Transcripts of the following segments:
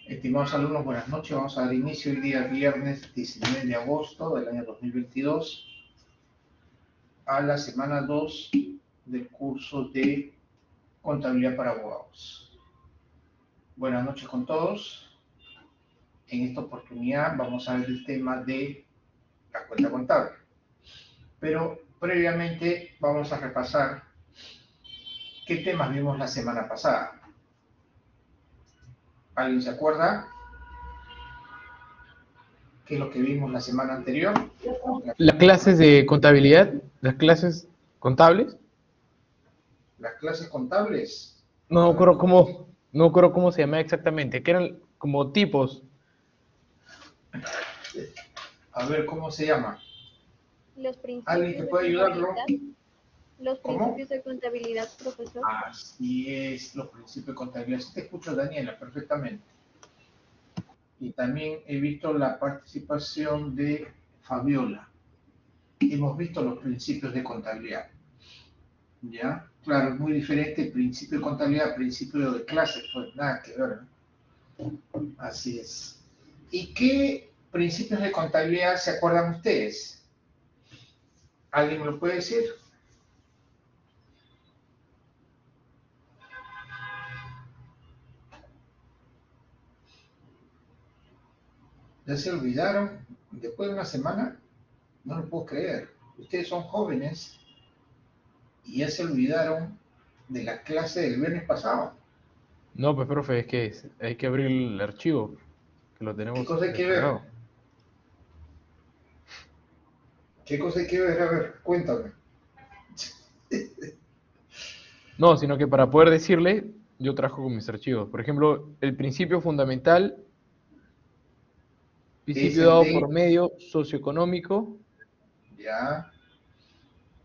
Estimados alumnos, buenas noches. Vamos a dar inicio el día viernes 19 de agosto del año 2022 a la semana 2 del curso de Contabilidad para Abogados. Buenas noches con todos. En esta oportunidad vamos a ver el tema de la cuenta contable. Pero previamente vamos a repasar qué temas vimos la semana pasada. ¿Alguien se acuerda? ¿Qué es lo que vimos la semana anterior? Las clases de contabilidad, las clases contables. Las clases contables. No me acuerdo cómo se llamaba exactamente, que eran como tipos. A ver, ¿cómo se llama? Los principios ¿Alguien que de pueda ayudarlo? contabilidad. Los ¿Cómo? principios de contabilidad, profesor. Así es, los principios de contabilidad. Sí te escucho, Daniela, perfectamente. Y también he visto la participación de Fabiola. Hemos visto los principios de contabilidad. ¿Ya? Claro, es muy diferente el principio de contabilidad al principio de clase, pues nada que ver, ¿no? Así es. ¿Y qué principios de contabilidad se acuerdan ustedes? ¿Alguien me lo puede decir? ¿Ya se olvidaron? Después de una semana, no lo puedo creer. Ustedes son jóvenes y ya se olvidaron de la clase del viernes pasado. No, pues profe, es que hay que abrir el archivo, que lo ¿Qué tenemos cosa hay que ver? descargado. ¿Qué cosa hay que ver? A ver, cuéntame. No, sino que para poder decirle, yo trabajo con mis archivos. Por ejemplo, el principio fundamental, Es principio el dado de, por medio socioeconómico, ya,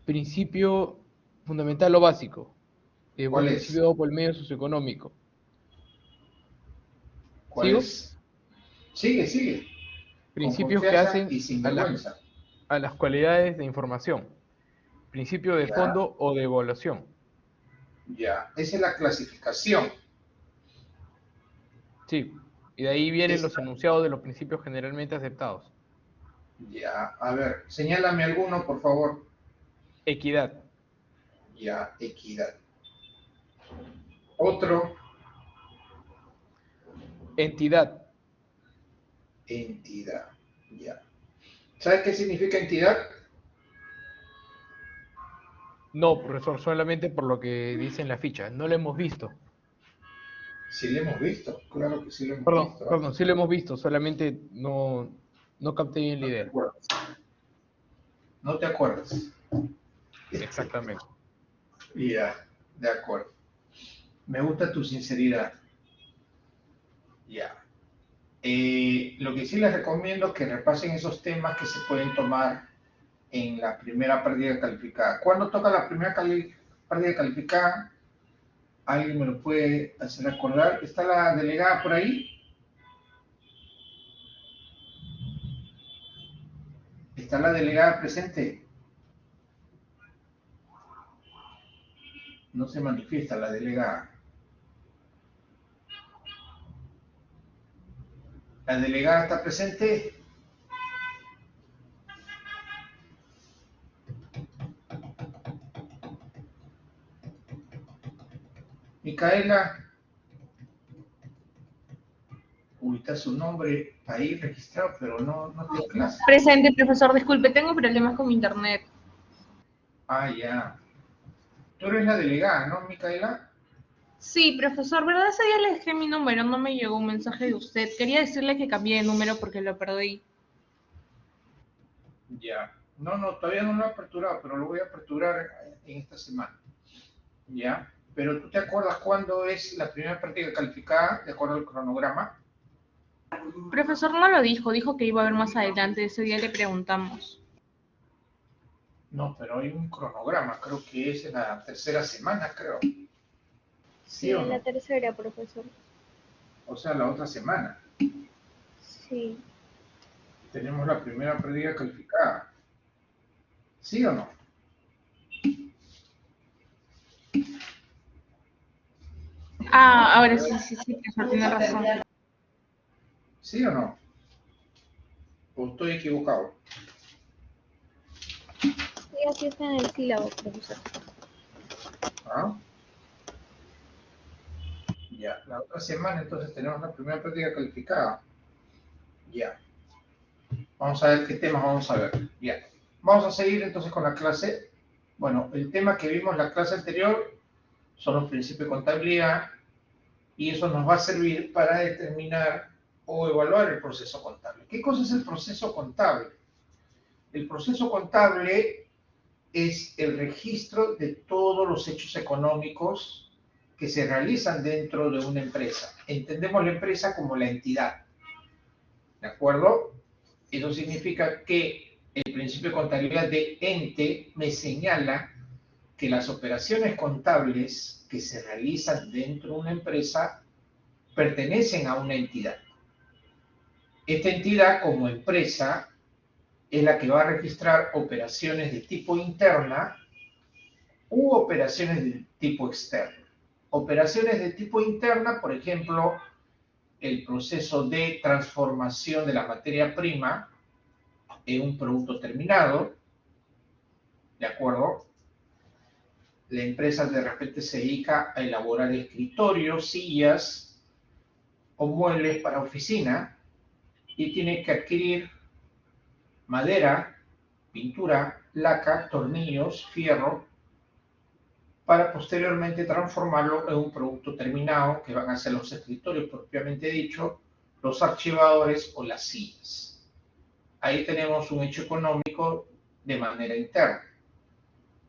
principio fundamental o básico, y después ¿cuál principio es? dado por el medio socioeconómico. ¿Cuál ¿Sigo? es? Sigue, sigue, con Principios que confianza hacen y sin a vergüenza. las cualidades de información. Principio de Ya, fondo o de evaluación. ya. Esa es la clasificación. Sí, y de ahí vienen Es, los enunciados de los principios generalmente aceptados. ya, a ver, señálame alguno, por favor. Equidad, Ya, equidad. Otro, entidad. entidad. Ya. ¿Sabes qué significa entidad? No, profesor, solamente por lo que dice en la ficha. No lo hemos visto. Sí lo hemos visto, claro que sí lo hemos Perdón, visto. perdón, sí lo hemos visto, solamente no capté bien la No te idea. acuerdas. No te acuerdas. Exactamente. Ya, de acuerdo. Me gusta tu sinceridad. Ya. Lo que sí les recomiendo es que repasen esos temas que se pueden tomar en la primera pérdida calificada. ¿Cuándo toca la primera pérdida calificada? ¿Alguien me lo puede hacer recordar? ¿Está la delegada por ahí? ¿Está la delegada presente? No se manifiesta la delegada. ¿La delegada está presente? Micaela, uy, está su nombre ahí registrado, pero no está en clase. Presente, profesor, disculpe, tengo problemas con mi internet. Ah, ya. Tú eres la delegada, ¿no, Micaela? Sí, profesor, ¿verdad? Ese día le dejé mi número, no me llegó un mensaje de usted. Quería decirle que cambié de número porque lo perdí. Ya. No, todavía no lo he aperturado, pero lo voy a aperturar en esta semana. Ya. Pero ¿tú te acuerdas cuándo es la primera práctica calificada, de acuerdo al cronograma? Profesor no lo dijo que iba a ver más adelante, ese día le preguntamos. No, pero hay un cronograma, creo que es en la tercera semana, creo. ¿Sí Sí, o en la no? tercera, profesor. O sea, la otra semana. Sí. Tenemos la primera práctica calificada. ¿Sí o no? Ah, ahora sí, profesor, tiene razón. ¿Sí o no? ¿O estoy equivocado? Sí, aquí está en el sílabo, profesor. ¿Ah? Ya, la otra semana entonces tenemos la primera práctica calificada. Ya. Vamos a ver qué temas vamos a ver. Ya. Vamos a seguir entonces con la clase. Bueno, el tema que vimos en la clase anterior son los principios de contabilidad y eso nos va a servir para determinar o evaluar el proceso contable. ¿Qué cosa es el proceso contable? El proceso contable es el registro de todos los hechos económicos que se realizan dentro de una empresa. Entendemos la empresa como la entidad, ¿de acuerdo? Eso significa que el principio de contabilidad de ente me señala que las operaciones contables que se realizan dentro de una empresa pertenecen a una entidad. Esta entidad como empresa es la que va a registrar operaciones de tipo interna u operaciones de tipo externo. Operaciones de tipo interna, por ejemplo, el proceso de transformación de la materia prima en un producto terminado, ¿de acuerdo? La empresa de repente se dedica a elaborar escritorios, sillas o muebles para oficina y tiene que adquirir madera, pintura, laca, tornillos, fierro, para posteriormente transformarlo en un producto terminado que van a ser los escritorios propiamente dicho, los archivadores o las sillas. Ahí tenemos un hecho económico de manera interna.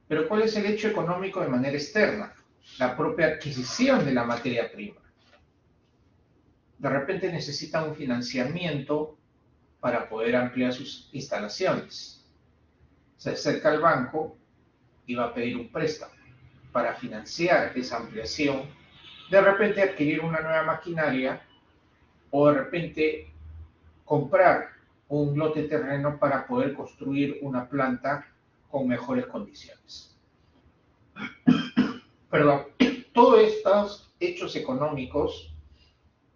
Pero ¿cuál es el hecho económico de manera externa? La propia adquisición de la materia prima. De repente necesita un financiamiento para poder ampliar sus instalaciones. Se acerca al banco y va a pedir un préstamo para financiar esa ampliación, de repente adquirir una nueva maquinaria o de repente comprar un lote de terreno para poder construir una planta con mejores condiciones. Perdón, todos estos hechos económicos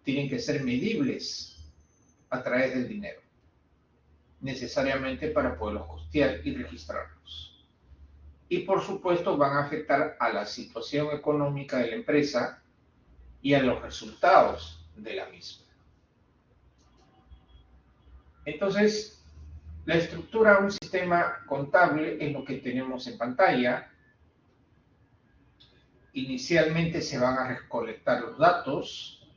tienen que ser medibles a través del dinero, necesariamente para poderlos costear y registrarlos. Y por supuesto van a afectar a la situación económica de la empresa y a los resultados de la misma. Entonces, la estructura de un sistema contable es lo que tenemos en pantalla. Inicialmente se van a recolectar los datos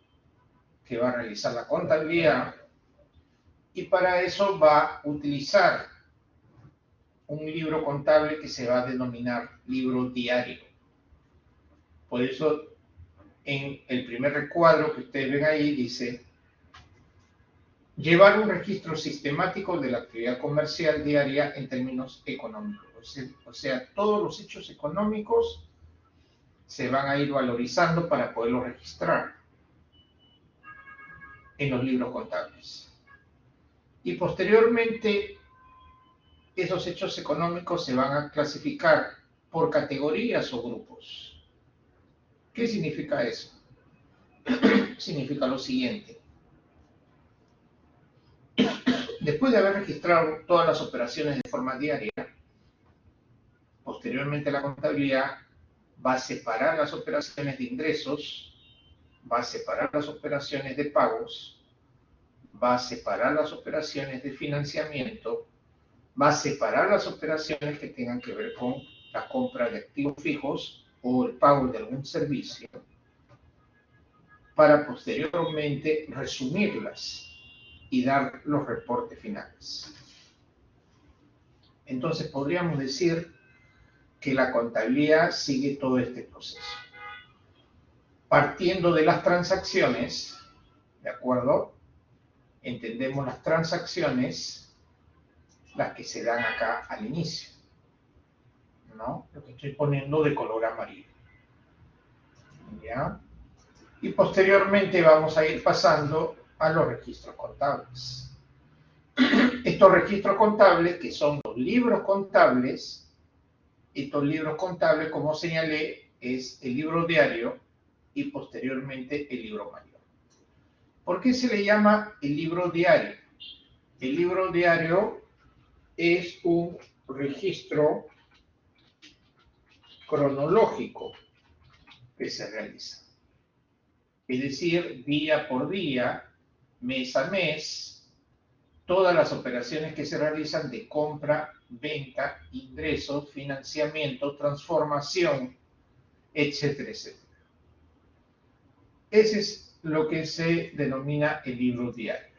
que va a realizar la contabilidad y para eso va a utilizar un libro contable que se va a denominar libro diario. Por eso en el primer recuadro que ustedes ven ahí dice llevar un registro sistemático de la actividad comercial diaria en términos económicos. O sea, todos los hechos económicos se van a ir valorizando para poderlos registrar en los libros contables. Y posteriormente, esos hechos económicos se van a clasificar por categorías o grupos. ¿Qué significa eso? Significa lo siguiente. Después de haber registrado todas las operaciones de forma diaria, posteriormente la contabilidad va a separar las operaciones de ingresos, va a separar las operaciones de pagos, va a separar las operaciones de financiamiento, va a separar las operaciones que tengan que ver con la compra de activos fijos o el pago de algún servicio, para posteriormente resumirlas y dar los reportes finales. Entonces podríamos decir que la contabilidad sigue todo este proceso. Partiendo de las transacciones, ¿de acuerdo? Entendemos las transacciones, las que se dan acá al inicio, ¿no? Lo que estoy poniendo de color amarillo. ¿Ya? Y posteriormente vamos a ir pasando a los registros contables. Estos registros contables, que son los libros contables, estos libros contables, como señalé, es el libro diario y posteriormente el libro mayor. ¿Por qué se le llama el libro diario? El libro diario es un registro cronológico que se realiza. Es decir, día por día, mes a mes, todas las operaciones que se realizan de compra, venta, ingresos, financiamiento, transformación, etcétera, etcétera. Ese es lo que se denomina el libro diario.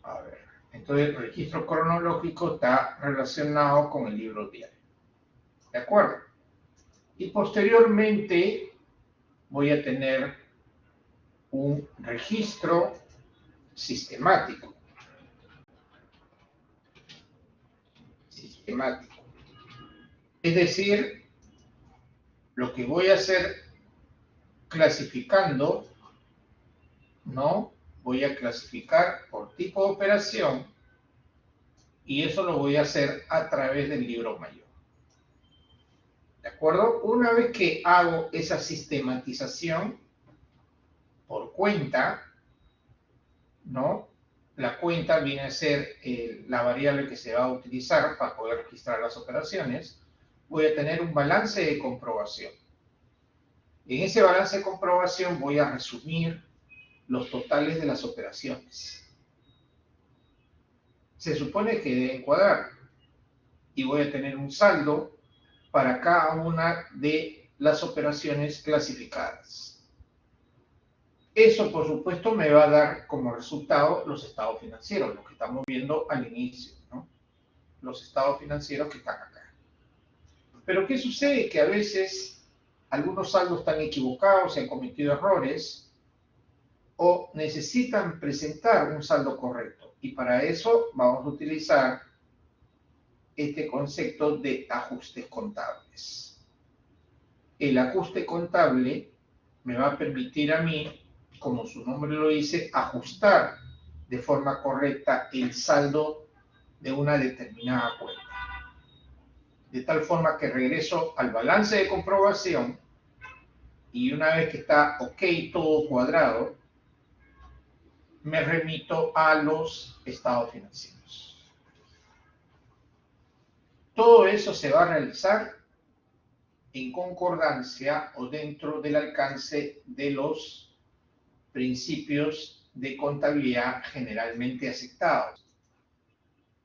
A ver, entonces el registro cronológico está relacionado con el libro diario. ¿De acuerdo? Y posteriormente voy a tener un registro sistemático. Es decir, lo que voy a hacer clasificando, ¿no? Voy a clasificar por tipo de operación y eso lo voy a hacer a través del libro mayor. ¿De acuerdo? Una vez que hago esa sistematización por cuenta, ¿no? La cuenta viene a ser la variable que se va a utilizar para poder registrar las operaciones. Voy a tener un balance de comprobación. En ese balance de comprobación voy a resumir los totales de las operaciones. Se supone que deben cuadrar y voy a tener un saldo para cada una de las operaciones clasificadas. Eso, por supuesto, me va a dar como resultado los estados financieros, lo que estamos viendo al inicio, ¿no? Los estados financieros que están acá. Pero ¿qué sucede? Que a veces algunos saldos están equivocados, se han cometido errores o necesitan presentar un saldo correcto. Y para eso vamos a utilizar este concepto de ajustes contables. El ajuste contable me va a permitir a mí, como su nombre lo dice, ajustar de forma correcta el saldo de una determinada cuenta. De tal forma que regreso al balance de comprobación y una vez que está ok, todo cuadrado, me remito a los estados financieros. Todo eso se va a realizar en concordancia o dentro del alcance de los principios de contabilidad generalmente aceptados,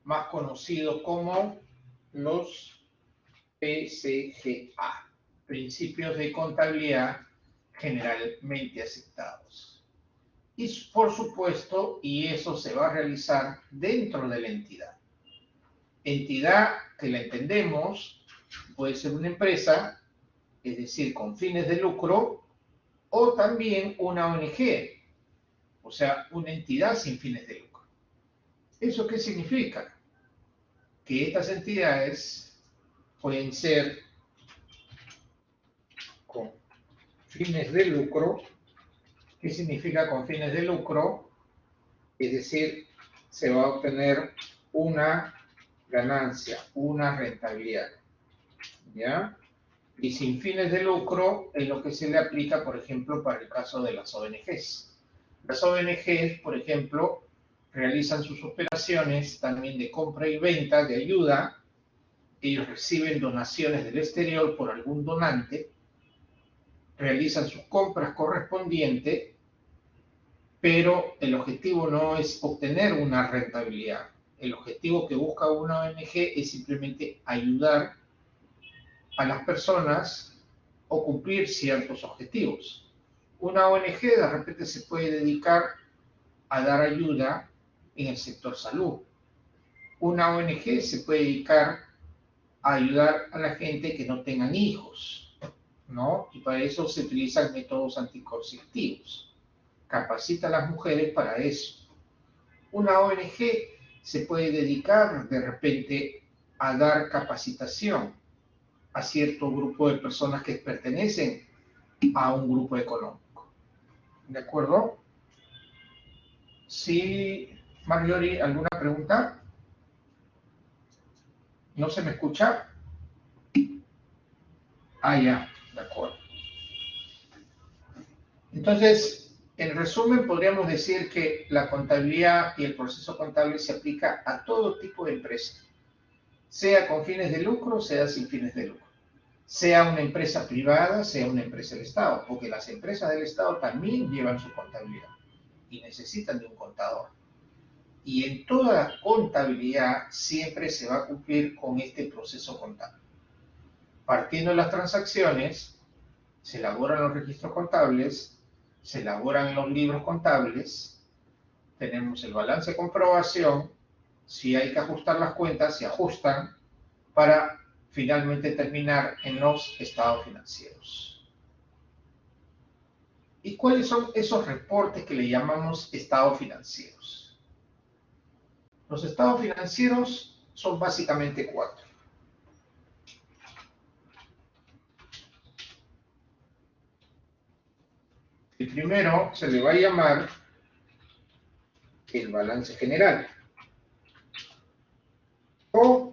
más conocidos como los PCGA, principios de contabilidad generalmente aceptados. Y por supuesto, y eso se va a realizar dentro de la entidad. Entidad que la entendemos puede ser una empresa, es decir, con fines de lucro, o también una ONG, o sea, una entidad sin fines de lucro. ¿Eso qué significa? Que estas entidades pueden ser con fines de lucro. ¿Qué significa con fines de lucro? Es decir, se va a obtener una ganancia, una rentabilidad, ¿ya? Y sin fines de lucro es lo que se le aplica, por ejemplo, para el caso de las ONGs. Las ONGs, por ejemplo, realizan sus operaciones también de compra y venta de ayuda. Ellos reciben donaciones del exterior por algún donante, realizan sus compras correspondientes, pero el objetivo no es obtener una rentabilidad. El objetivo que busca una ONG es simplemente ayudar a las personas o cumplir ciertos objetivos. Una ONG de repente se puede dedicar a dar ayuda en el sector salud. Una ONG se puede dedicar a ayudar a la gente que no tengan hijos, ¿no? Y para eso se utilizan métodos anticonceptivos. Capacita a las mujeres para eso. Una ONG se puede dedicar de repente a dar capacitación a cierto grupo de personas que pertenecen a un grupo económico. ¿De acuerdo? Sí, Marjorie, ¿alguna pregunta? ¿No se me escucha? Ah, ya, de acuerdo. Entonces, en resumen, podríamos decir que la contabilidad y el proceso contable se aplica a todo tipo de empresa, sea con fines de lucro, sea sin fines de lucro, sea una empresa privada, sea una empresa del Estado, porque las empresas del Estado también llevan su contabilidad y necesitan de un contador. Y en toda la contabilidad siempre se va a cumplir con este proceso contable. Partiendo de las transacciones, se elaboran los registros contables, se elaboran los libros contables, tenemos el balance de comprobación, si hay que ajustar las cuentas, se ajustan para finalmente terminar en los estados financieros. ¿Y cuáles son esos reportes que le llamamos estados financieros? Los estados financieros son básicamente 4. El primero se le va a llamar el balance general, o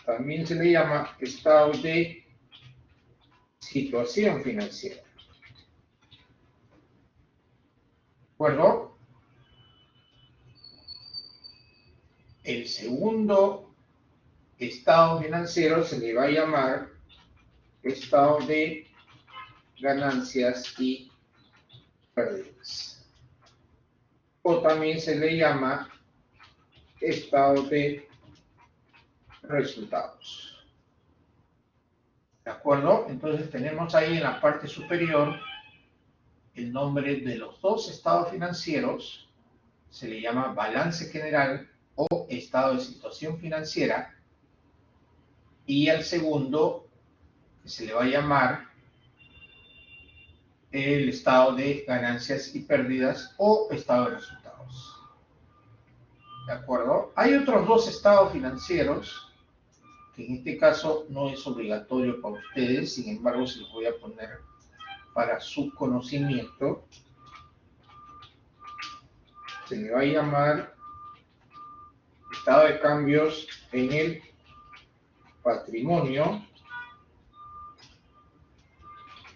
también se le llama estado de situación financiera. ¿De acuerdo? El segundo estado financiero se le va a llamar estado de ganancias y pérdidas. O también se le llama estado de resultados. ¿De acuerdo? Entonces tenemos ahí en la parte superior el nombre de los dos estados financieros, se le llama balance general o estado de situación financiera, y al segundo que se le va a llamar el estado de ganancias y pérdidas o estado de resultados. ¿De acuerdo? Hay otros dos estados financieros que en este caso no es obligatorio para ustedes, sin embargo se los voy a poner para su conocimiento. Se le va a llamar estado de cambios en el patrimonio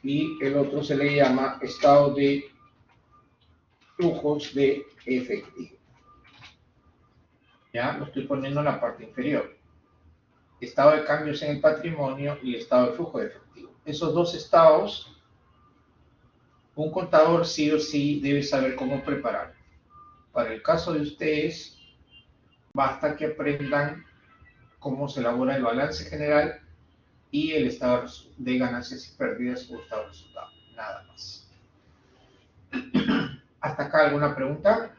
y el otro se le llama estado de flujos de efectivo. Ya lo estoy poniendo en la parte inferior. Estado de cambios en el patrimonio y estado de flujo de efectivo. Esos dos estados, un contador sí o sí debe saber cómo preparar. Para el caso de ustedes, basta que aprendan cómo se elabora el balance general y el estado de ganancias y pérdidas o estado de resultado. Nada más. ¿Hasta acá alguna pregunta?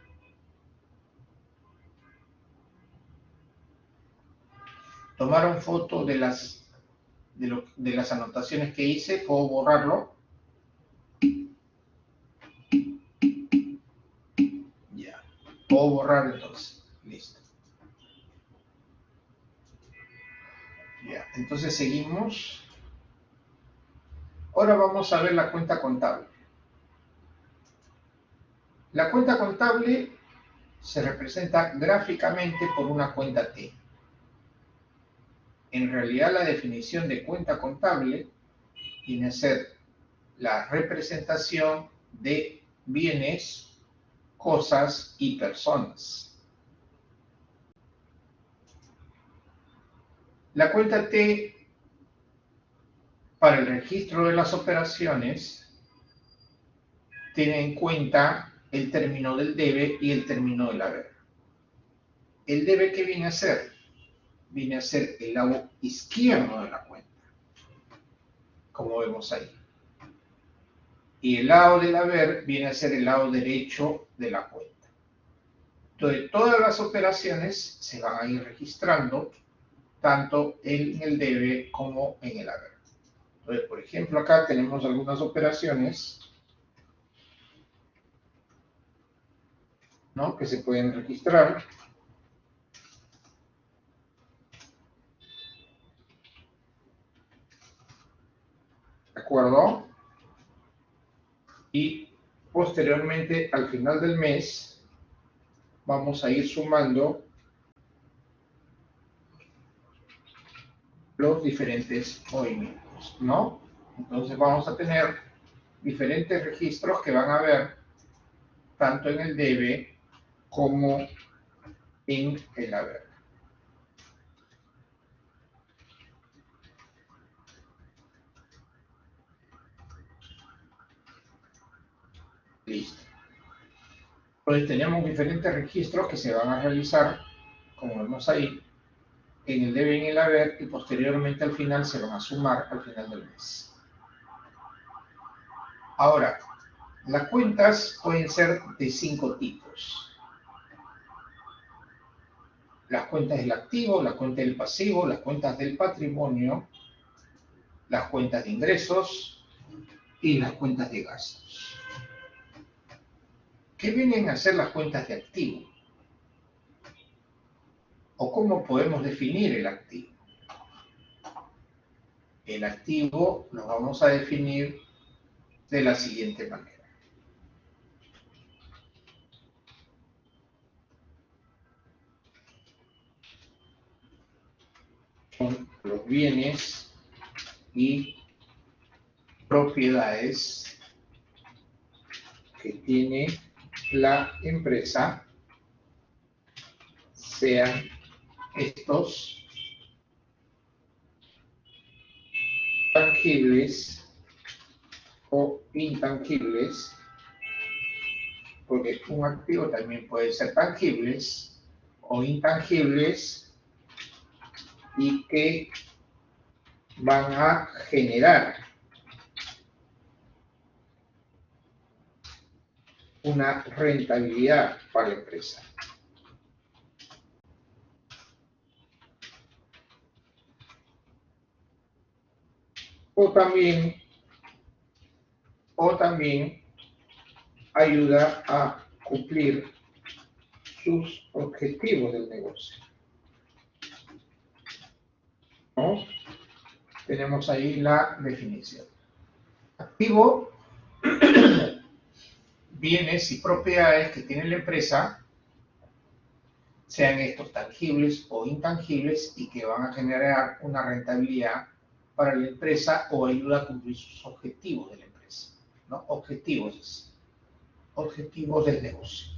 ¿Tomaron foto de las anotaciones que hice? ¿Puedo borrarlo? Ya. Puedo borrar entonces. Listo. Ya. Entonces seguimos. Ahora vamos a ver la cuenta contable. La cuenta contable se representa gráficamente por una cuenta T. En realidad la definición de cuenta contable viene a ser la representación de bienes, cosas y personas. La cuenta T para el registro de las operaciones tiene en cuenta el término del debe y el término del haber. ¿El debe qué viene a ser? Viene a ser el lado izquierdo de la cuenta, como vemos ahí. Y el lado del haber viene a ser el lado derecho de la cuenta. Entonces, todas las operaciones se van a ir registrando, tanto en el debe como en el haber. Entonces, por ejemplo, acá tenemos algunas operaciones, ¿no?, que se pueden registrar. ¿De acuerdo? Y posteriormente, al final del mes, vamos a ir sumando los diferentes movimientos, ¿no? Entonces vamos a tener diferentes registros que van a ver tanto en el debe como en el haber. Listo. Entonces tenemos diferentes registros que se van a realizar, como vemos ahí, en el debe y en el haber, y posteriormente al final se van a sumar al final del mes. Ahora, las cuentas pueden ser de 5 tipos. Las cuentas del activo, las cuentas del pasivo, las cuentas del patrimonio, las cuentas de ingresos y las cuentas de gastos. ¿Qué vienen a ser las cuentas de activo? ¿O cómo podemos definir el activo? El activo lo vamos a definir de la siguiente manera. Son los bienes y propiedades que tiene la empresa, sean estos tangibles o intangibles, porque un activo también puede ser tangibles o intangibles y que van a generar una rentabilidad para la empresa. O también ayuda a cumplir sus objetivos del negocio. ¿No? Tenemos ahí la definición. Activo, bienes y propiedades que tiene la empresa, sean estos tangibles o intangibles y que van a generar una rentabilidad para la empresa o ayuda a cumplir sus objetivos de la empresa, ¿no? Objetivos del negocio.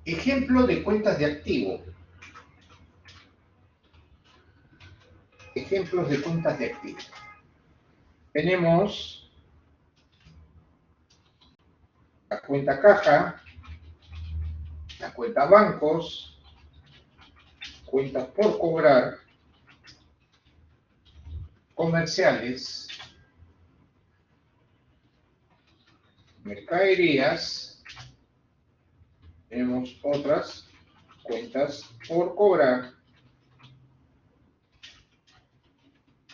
Ejemplo de cuentas de activo. Ejemplos de cuentas de activo. Tenemos la cuenta caja, la cuenta bancos, cuentas por cobrar, comerciales, mercaderías, tenemos otras cuentas por cobrar,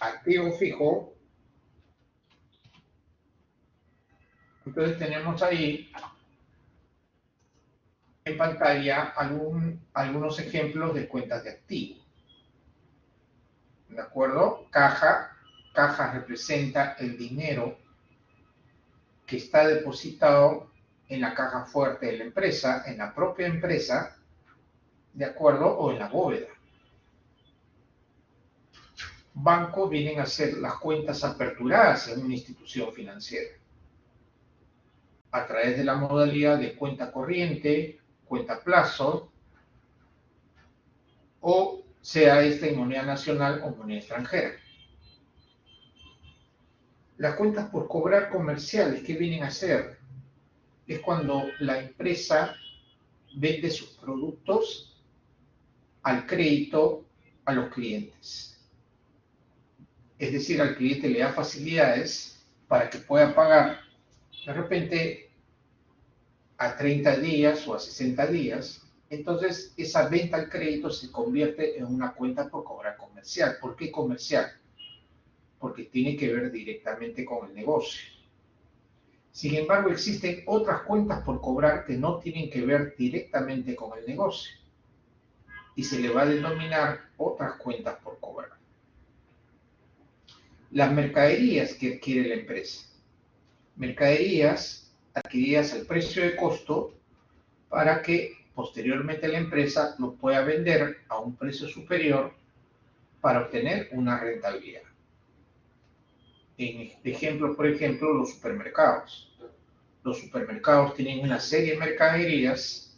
activo fijo. Entonces tenemos ahí en pantalla algunos ejemplos de cuentas de activo. ¿De acuerdo? Caja representa el dinero que está depositado en la caja fuerte de la empresa, en la propia empresa, ¿de acuerdo? O en la bóveda. Banco vienen a ser las cuentas aperturadas en una institución financiera, a través de la modalidad de cuenta corriente, cuenta a plazo, o sea esta en moneda nacional o moneda extranjera. Las cuentas por cobrar comerciales, ¿qué vienen a ser? Es cuando la empresa vende sus productos al crédito a los clientes. Es decir, al cliente le da facilidades para que pueda pagar de repente a 30 días o a 60 días. Entonces, esa venta al crédito se convierte en una cuenta por cobrar comercial. ¿Por qué comercial? Porque tiene que ver directamente con el negocio. Sin embargo, existen otras cuentas por cobrar que no tienen que ver directamente con el negocio y se le va a denominar otras cuentas por cobrar. Las mercaderías que adquiere la empresa. Mercaderías adquiridas al precio de costo para que posteriormente la empresa lo pueda vender a un precio superior para obtener una rentabilidad. En ejemplo, por ejemplo, los supermercados. Los supermercados tienen una serie de mercaderías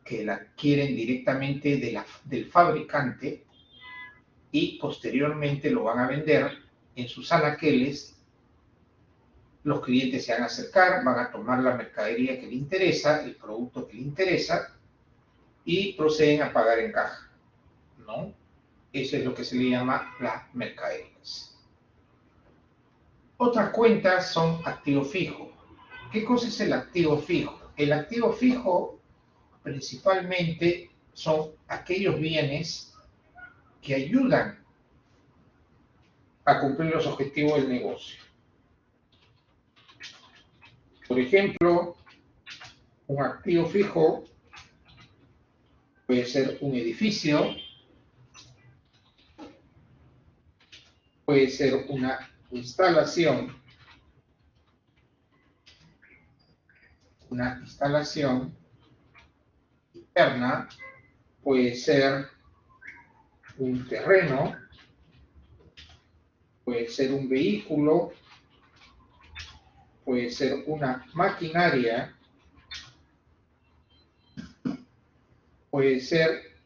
que la adquieren directamente del fabricante y posteriormente lo van a vender en sus anaqueles. Los clientes se van a acercar, van a tomar la mercadería que le interesa, el producto que le interesa, y proceden a pagar en caja, ¿no? Eso es lo que se le llama las mercaderías. Otras cuentas son activo fijo. ¿Qué cosa es el activo fijo? El activo fijo principalmente son aquellos bienes que ayudan a cumplir los objetivos del negocio. Por ejemplo, un activo fijo puede ser un edificio, puede ser una instalación interna, puede ser un terreno, puede ser un vehículo, puede ser una maquinaria, puede ser,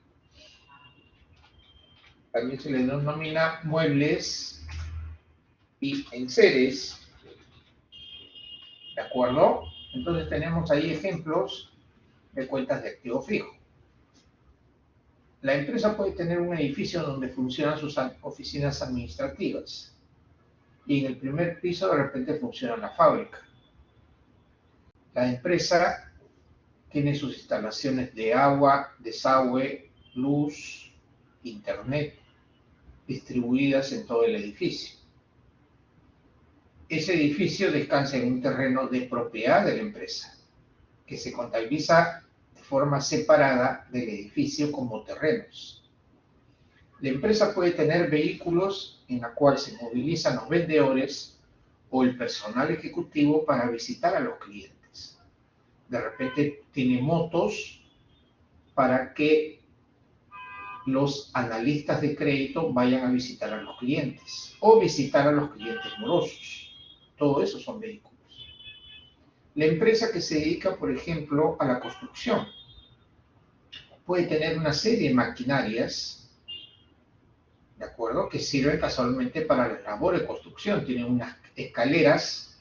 también se le denomina muebles y enseres, ¿de acuerdo? Entonces tenemos ahí ejemplos de cuentas de activo fijo. La empresa puede tener un edificio donde funcionan sus oficinas administrativas y en el primer piso de repente funciona la fábrica. La empresa tiene sus instalaciones de agua, desagüe, luz, internet distribuidas en todo el edificio. Ese edificio descansa en un terreno de propiedad de la empresa, que se contabiliza de forma separada del edificio como terrenos. La empresa puede tener vehículos en la cual se movilizan los vendedores o el personal ejecutivo para visitar a los clientes. De repente tiene motos para que los analistas de crédito vayan a visitar a los clientes o visitar a los clientes morosos. Todo eso son vehículos. La empresa que se dedica, por ejemplo, a la construcción puede tener una serie de maquinarias, ¿de acuerdo?, que sirven casualmente para la labor de construcción. Tienen unas escaleras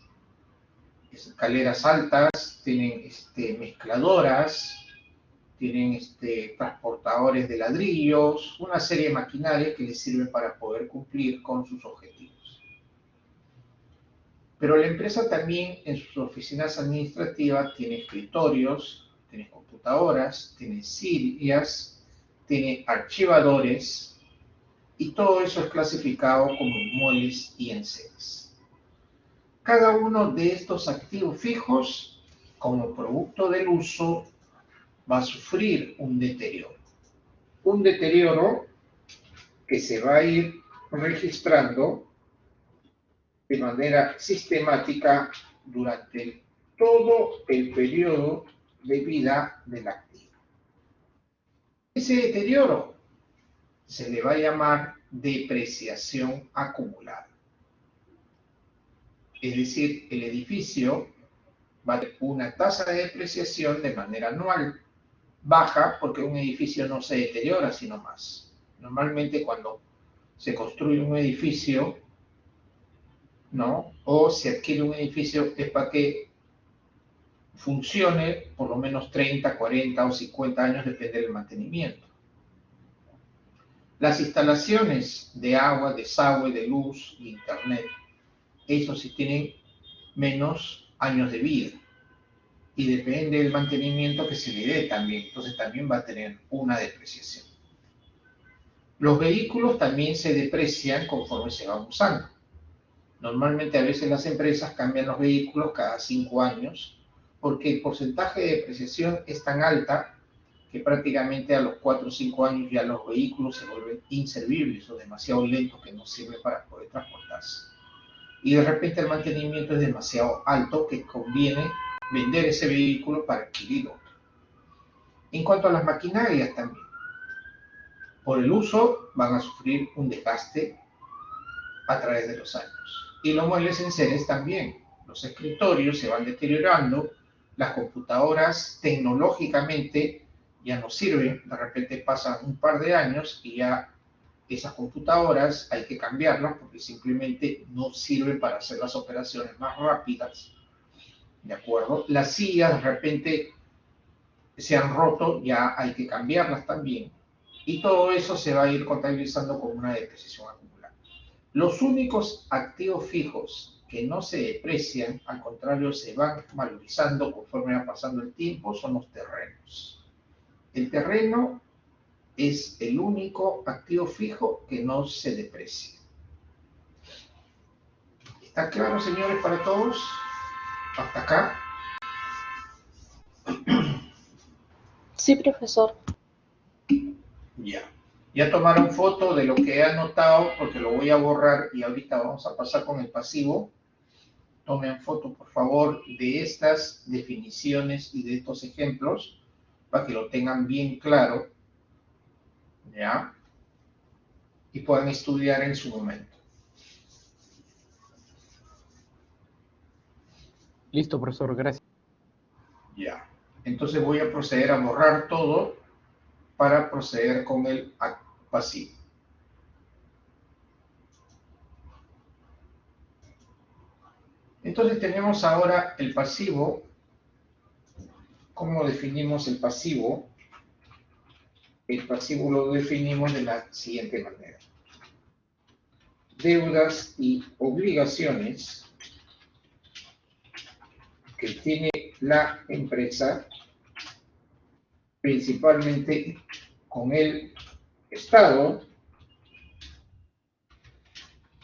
altas, tienen mezcladoras, tienen transportadores de ladrillos, una serie de maquinarias que les sirven para poder cumplir con sus objetivos. Pero la empresa también en sus oficinas administrativas tiene escritorios, tiene computadoras, tiene sillas, tiene archivadores y todo eso es clasificado como muebles y enseres. Cada uno de estos activos fijos, como producto del uso, va a sufrir un deterioro. Un deterioro que se va a ir registrando de manera sistemática durante todo el periodo de vida del activo. Ese deterioro se le va a llamar depreciación acumulada. Es decir, el edificio va a tener una tasa de depreciación de manera anual baja porque un edificio no se deteriora sino más. Normalmente cuando se construye un edificio, ¿no?, o se adquiere un edificio es para que funcione por lo menos 30, 40 o 50 años, depende del mantenimiento. Las instalaciones de agua, desagüe, de luz y internet, eso sí tienen menos años de vida y depende del mantenimiento que se le dé también, entonces también va a tener una depreciación. Los vehículos también se deprecian conforme se van usando. Normalmente a veces las empresas cambian los vehículos cada 5 años porque el porcentaje de depreciación es tan alta que prácticamente a los 4 o 5 años ya los vehículos se vuelven inservibles o demasiado lentos que no sirven para poder transportarse. Y de repente el mantenimiento es demasiado alto que conviene vender ese vehículo para adquirir otro. En cuanto a las maquinarias también, por el uso van a sufrir un desgaste a través de los años. Y los muebles enseres también. Los escritorios se van deteriorando, las computadoras tecnológicamente ya no sirven, de repente pasan un par de años y ya esas computadoras hay que cambiarlas porque simplemente no sirven para hacer las operaciones más rápidas, ¿de acuerdo? Las sillas de repente se han roto, ya hay que cambiarlas también. Y todo eso se va a ir contabilizando como una depreciación acumulada. Los únicos activos fijos que no se deprecian, al contrario, se van valorizando conforme va pasando el tiempo, son los terrenos. El terreno es el único activo fijo que no se deprecia. ¿Está claro, señores, para todos? ¿Hasta acá? Sí, profesor. Ya. Ya tomaron foto de lo que he anotado porque lo voy a borrar y ahorita vamos a pasar con el pasivo. Tomen foto, por favor, de estas definiciones y de estos ejemplos para que lo tengan bien claro, ¿ya? Y puedan estudiar en su momento. Listo, profesor, gracias. Ya. Entonces voy a proceder a borrar todo para proceder con el pasivo. Entonces tenemos ahora el pasivo. ¿Cómo definimos el pasivo? El pasivo lo definimos de la siguiente manera. Deudas y obligaciones que tiene la empresa, principalmente con el Estado,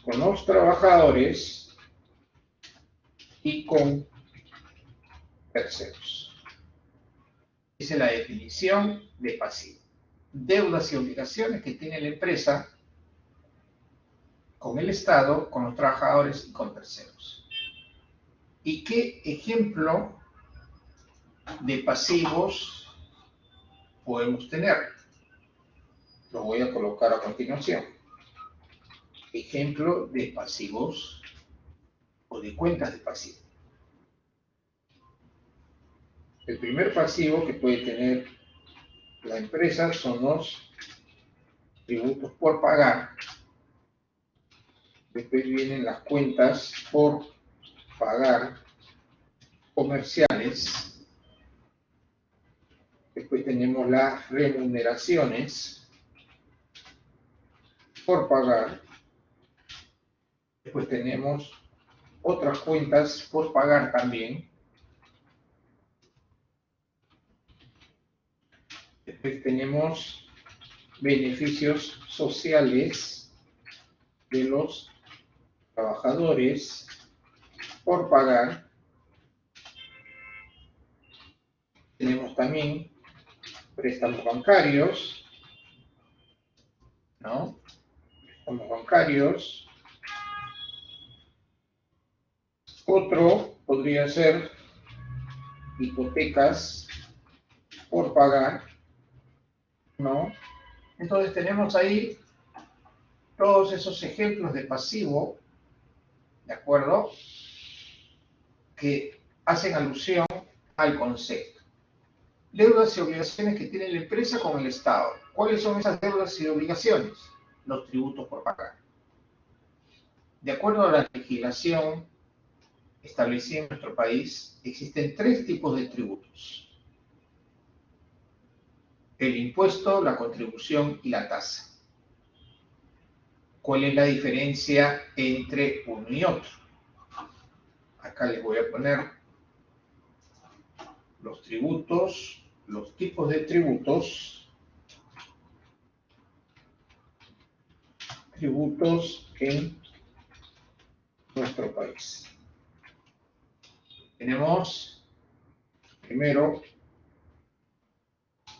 con los trabajadores y con terceros. Esa es la definición de pasivo. Deudas y obligaciones que tiene la empresa con el Estado, con los trabajadores y con terceros. ¿Y qué ejemplo de pasivos podemos tener? Lo voy a colocar a continuación. Ejemplo de pasivos o de cuentas de pasivo. El primer pasivo que puede tener la empresa son los tributos por pagar. Después vienen las cuentas por pagar comerciales. Después tenemos las remuneraciones por pagar. Después tenemos otras cuentas por pagar también. Después tenemos beneficios sociales de los trabajadores por pagar. Tenemos también préstamos bancarios, ¿no? Préstamos bancarios. Otro podría ser hipotecas por pagar, ¿no? Entonces tenemos ahí todos esos ejemplos de pasivo, ¿de acuerdo? Que hacen alusión al concepto. Deudas y obligaciones que tiene la empresa con el Estado. ¿Cuáles son esas deudas y obligaciones? Los tributos por pagar. De acuerdo a la legislación establecida en nuestro país, existen tres tipos de tributos: el impuesto, la contribución y la tasa. ¿Cuál es la diferencia entre uno y otro? Acá les voy a poner los tributos, los tipos de tributos en nuestro país. Tenemos primero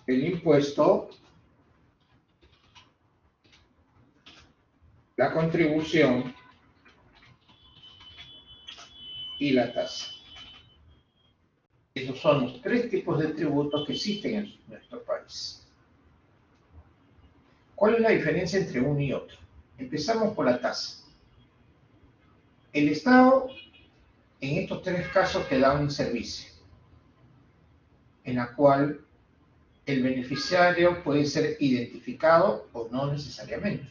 el impuesto, la contribución y la tasa. Esos son los tres tipos de tributos que existen en nuestro país. ¿Cuál es la diferencia entre uno y otro? Empezamos por la tasa. El Estado, en estos tres casos, te da un servicio, en la cual el beneficiario puede ser identificado o no necesariamente.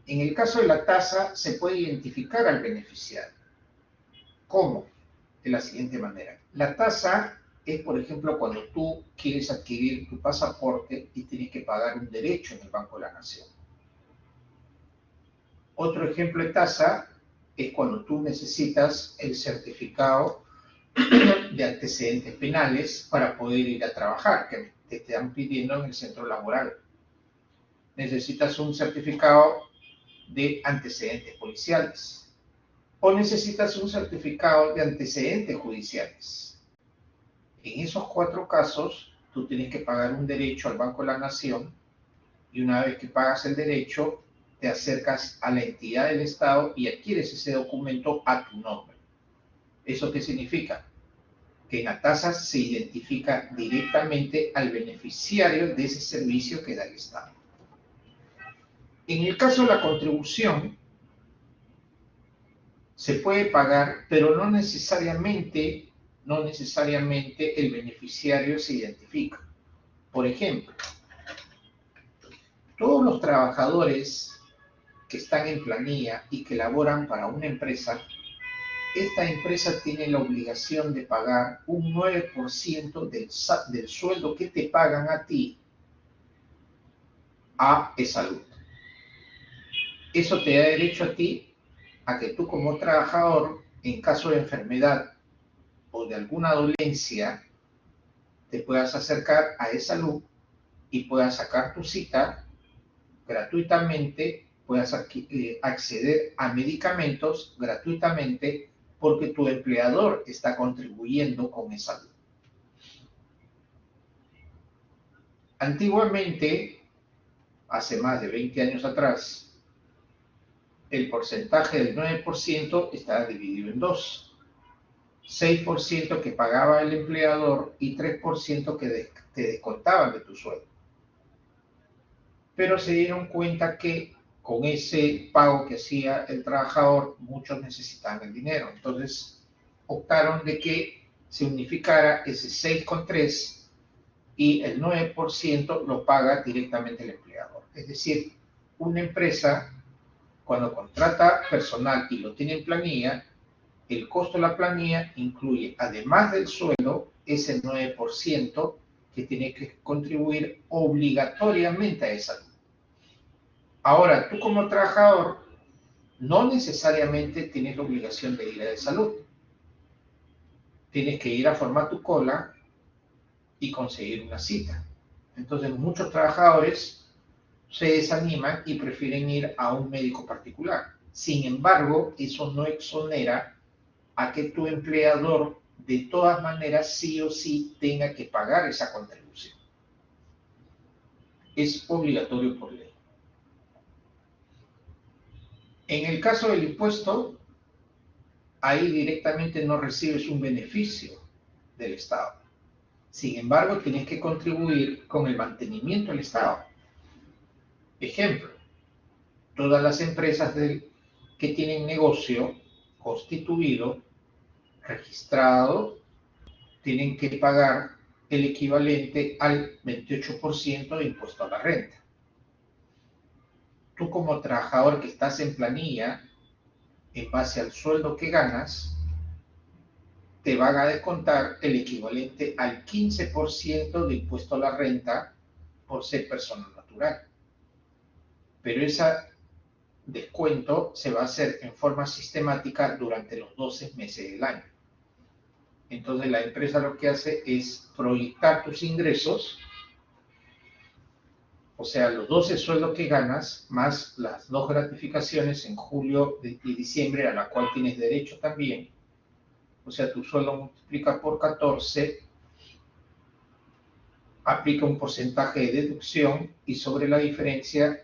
En el caso de la tasa, se puede identificar al beneficiario. ¿Cómo? De la siguiente manera. La tasa es, por ejemplo, cuando tú quieres adquirir tu pasaporte y tienes que pagar un derecho en el Banco de la Nación. Otro ejemplo de tasa es cuando tú necesitas el certificado de antecedentes penales para poder ir a trabajar, que te están pidiendo en el centro laboral. Necesitas un certificado de antecedentes policiales o necesitas un certificado de antecedentes judiciales. En esos cuatro casos, tú tienes que pagar un derecho al Banco de la Nación y una vez que pagas el derecho, te acercas a la entidad del Estado y adquieres ese documento a tu nombre. ¿Eso qué significa? Que en la tasa se identifica directamente al beneficiario de ese servicio que da el Estado. En el caso de la contribución, se puede pagar, pero no necesariamente el beneficiario se identifica. Por ejemplo, todos los trabajadores que están en planilla y que laboran para una empresa, esta empresa tiene la obligación de pagar un 9% del sueldo que te pagan a ti a salud. Eso te da derecho a ti a que tú como trabajador, en caso de enfermedad o de alguna dolencia, te puedas acercar a salud y puedas sacar tu cita gratuitamente, puedas acceder a medicamentos gratuitamente porque tu empleador está contribuyendo con salud. Antiguamente, hace más de 20 años atrás, el porcentaje del 9% estaba dividido en dos. 6% que pagaba el empleador y 3% que te descontaban de tu sueldo. Pero se dieron cuenta que con ese pago que hacía el trabajador, muchos necesitaban el dinero. Entonces, optaron de que se unificara ese 6,3 y el 9% lo paga directamente el empleador. Es decir, una empresa, cuando contrata personal y lo tiene en planilla, el costo de la planilla incluye, además del sueldo, ese 9% que tiene que contribuir obligatoriamente a esa salud. Ahora, tú como trabajador, no necesariamente tienes la obligación de ir a salud. Tienes que ir a formar tu cola y conseguir una cita. Entonces, muchos trabajadores se desaniman y prefieren ir a un médico particular. Sin embargo, eso no exonera a que tu empleador de todas maneras sí o sí tenga que pagar esa contribución. Es obligatorio por ley. En el caso del impuesto, ahí directamente no recibes un beneficio del Estado. Sin embargo, tienes que contribuir con el mantenimiento del Estado. Ejemplo, todas las empresas que tienen negocio constituido, registrado, tienen que pagar el equivalente al 28% de impuesto a la renta. Tú como trabajador que estás en planilla, en base al sueldo que ganas, te van a descontar el equivalente al 15% de impuesto a la renta por ser persona natural. Pero ese descuento se va a hacer en forma sistemática durante los 12 meses del año. Entonces la empresa lo que hace es proyectar tus ingresos, o sea, los 12 sueldos que ganas, más las 2 gratificaciones en julio y diciembre, a la cual tienes derecho también. O sea, tu sueldo multiplica por 14, aplica un porcentaje de deducción y sobre la diferencia,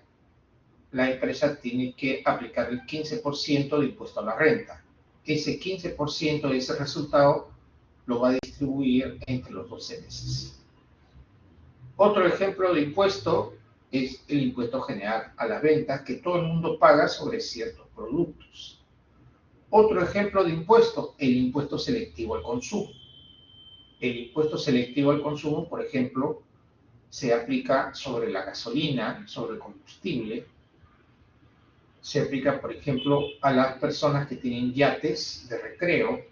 la empresa tiene que aplicar el 15% de impuesto a la renta. Ese 15% de ese resultado lo va a distribuir entre los 12 meses. Otro ejemplo de impuesto es el impuesto general a las ventas que todo el mundo paga sobre ciertos productos. Otro ejemplo de impuesto, el impuesto selectivo al consumo. El impuesto selectivo al consumo, por ejemplo, se aplica sobre la gasolina, sobre el combustible. Se aplica, por ejemplo, a las personas que tienen yates de recreo.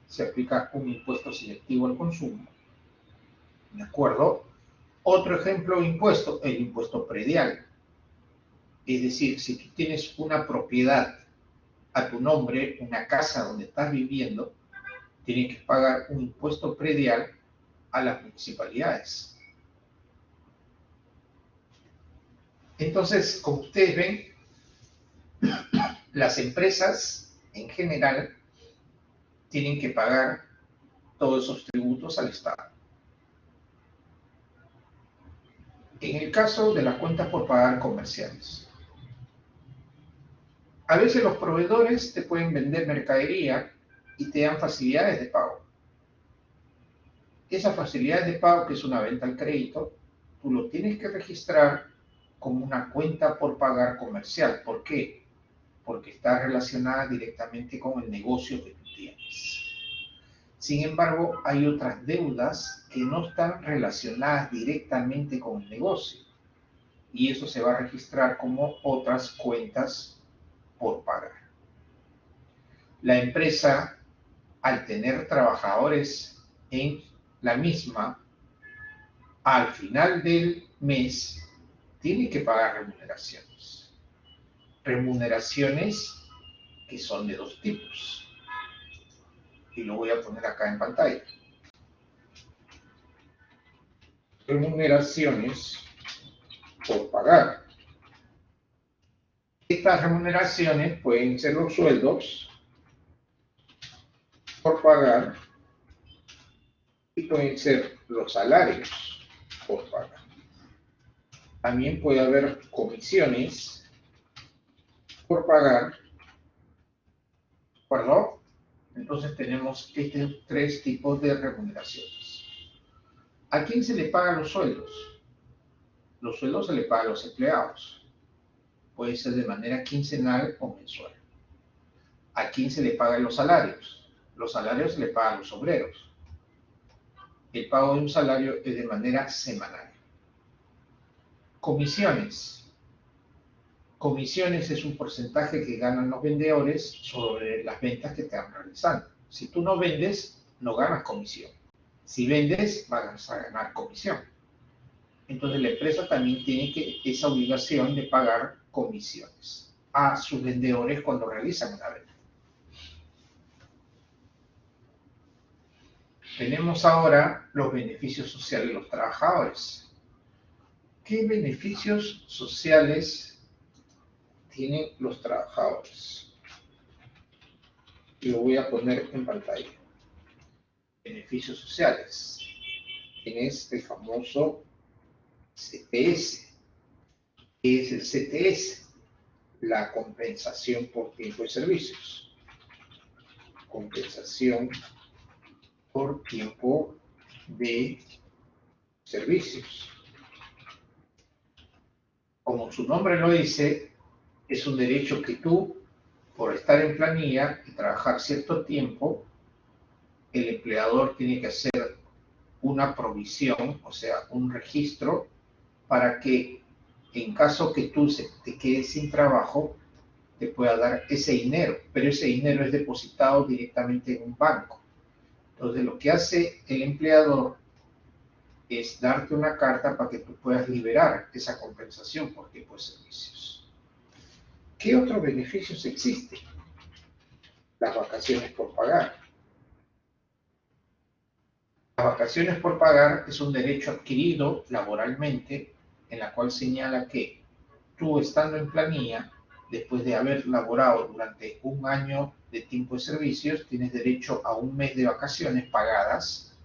Se aplica un impuesto selectivo al consumo. ¿De acuerdo? Otro ejemplo de impuesto, el impuesto predial. Es decir, si tú tienes una propiedad a tu nombre, una casa donde estás viviendo, tienes que pagar un impuesto predial a las municipalidades. Entonces, como ustedes ven, las empresas en general tienen que pagar todos esos tributos al Estado. En el caso de las cuentas por pagar comerciales, a veces los proveedores te pueden vender mercadería y te dan facilidades de pago. Esas facilidades de pago, que es una venta al crédito, tú lo tienes que registrar como una cuenta por pagar comercial. ¿Por qué? Porque está relacionada directamente con el negocio que tú tienes. Sin embargo, hay otras deudas que no están relacionadas directamente con el negocio y eso se va a registrar como otras cuentas por pagar. La empresa, al tener trabajadores en la misma, al final del mes, tiene que pagar remuneraciones. Remuneraciones que son de dos tipos. Y lo voy a poner acá en pantalla. Remuneraciones por pagar. Estas remuneraciones pueden ser los sueldos por pagar y pueden ser los salarios por pagar. También puede haber comisiones por pagar, ¿de acuerdo? Entonces tenemos estos tres tipos de remuneraciones. ¿A quién se le pagan los sueldos? Los sueldos se le pagan a los empleados. Puede ser de manera quincenal o mensual. ¿A quién se le pagan los salarios? Los salarios se le pagan a los obreros. El pago de un salario es de manera semanal. Comisiones. Comisiones es un porcentaje que ganan los vendedores sobre las ventas que te van realizando. Si tú no vendes, no ganas comisión. Si vendes, vas a ganar comisión. Entonces la empresa también tiene esa obligación de pagar comisiones a sus vendedores cuando realizan una venta. Tenemos ahora los beneficios sociales de los trabajadores. ¿Qué beneficios sociales tienen los trabajadores? Y lo voy a poner en pantalla. Beneficios sociales. Tienes el famoso CTS. ¿Qué es el CTS? La compensación por tiempo de servicios. Compensación por tiempo de servicios. Como su nombre lo dice, es un derecho que tú, por estar en planilla y trabajar cierto tiempo, el empleador tiene que hacer una provisión, o sea, un registro, para que en caso que tú te quedes sin trabajo, te pueda dar ese dinero, pero ese dinero es depositado directamente en un banco. Entonces, lo que hace el empleador es darte una carta para que tú puedas liberar esa compensación por tiempo de servicios. ¿Qué otros beneficios existen? Las vacaciones por pagar. Las vacaciones por pagar es un derecho adquirido laboralmente, en la cual señala que tú, estando en planilla, después de haber laborado durante un año de tiempo de servicios, tienes derecho a un mes de vacaciones pagadas,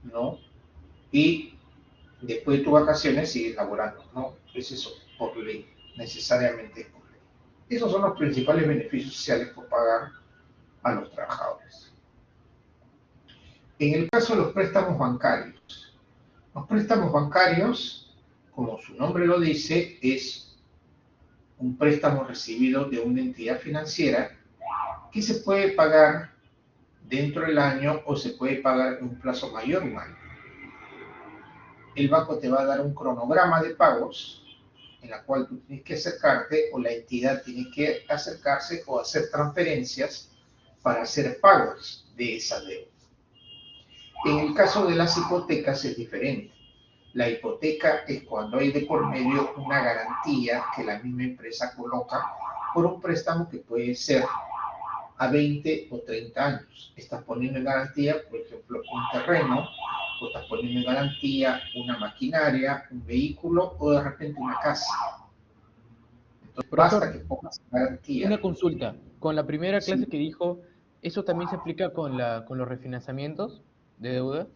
¿no? Y después de tus vacaciones sigues laborando, ¿no? Es eso, por ley, necesariamente por ley. Esos son los principales beneficios sociales por pagar a los trabajadores. En el caso de los préstamos bancarios como su nombre lo dice, es un préstamo recibido de una entidad financiera que se puede pagar dentro del año o se puede pagar en un plazo mayor a un año. El banco te va a dar un cronograma de pagos en la cual tú tienes que acercarte o la entidad tiene que acercarse o hacer transferencias para hacer pagos de esa deuda. En el caso de las hipotecas es diferente. La hipoteca es cuando hay de por medio una garantía que la misma empresa coloca por un préstamo que puede ser a 20 o 30 años. Estás poniendo en garantía, por ejemplo, un terreno, o estás poniendo en garantía una maquinaria, un vehículo o de repente una casa. Entonces, Profesor, basta que pongas garantía. una consulta. Con la primera clase Sí, que dijo, ¿eso también se aplica con los refinanciamientos de deuda?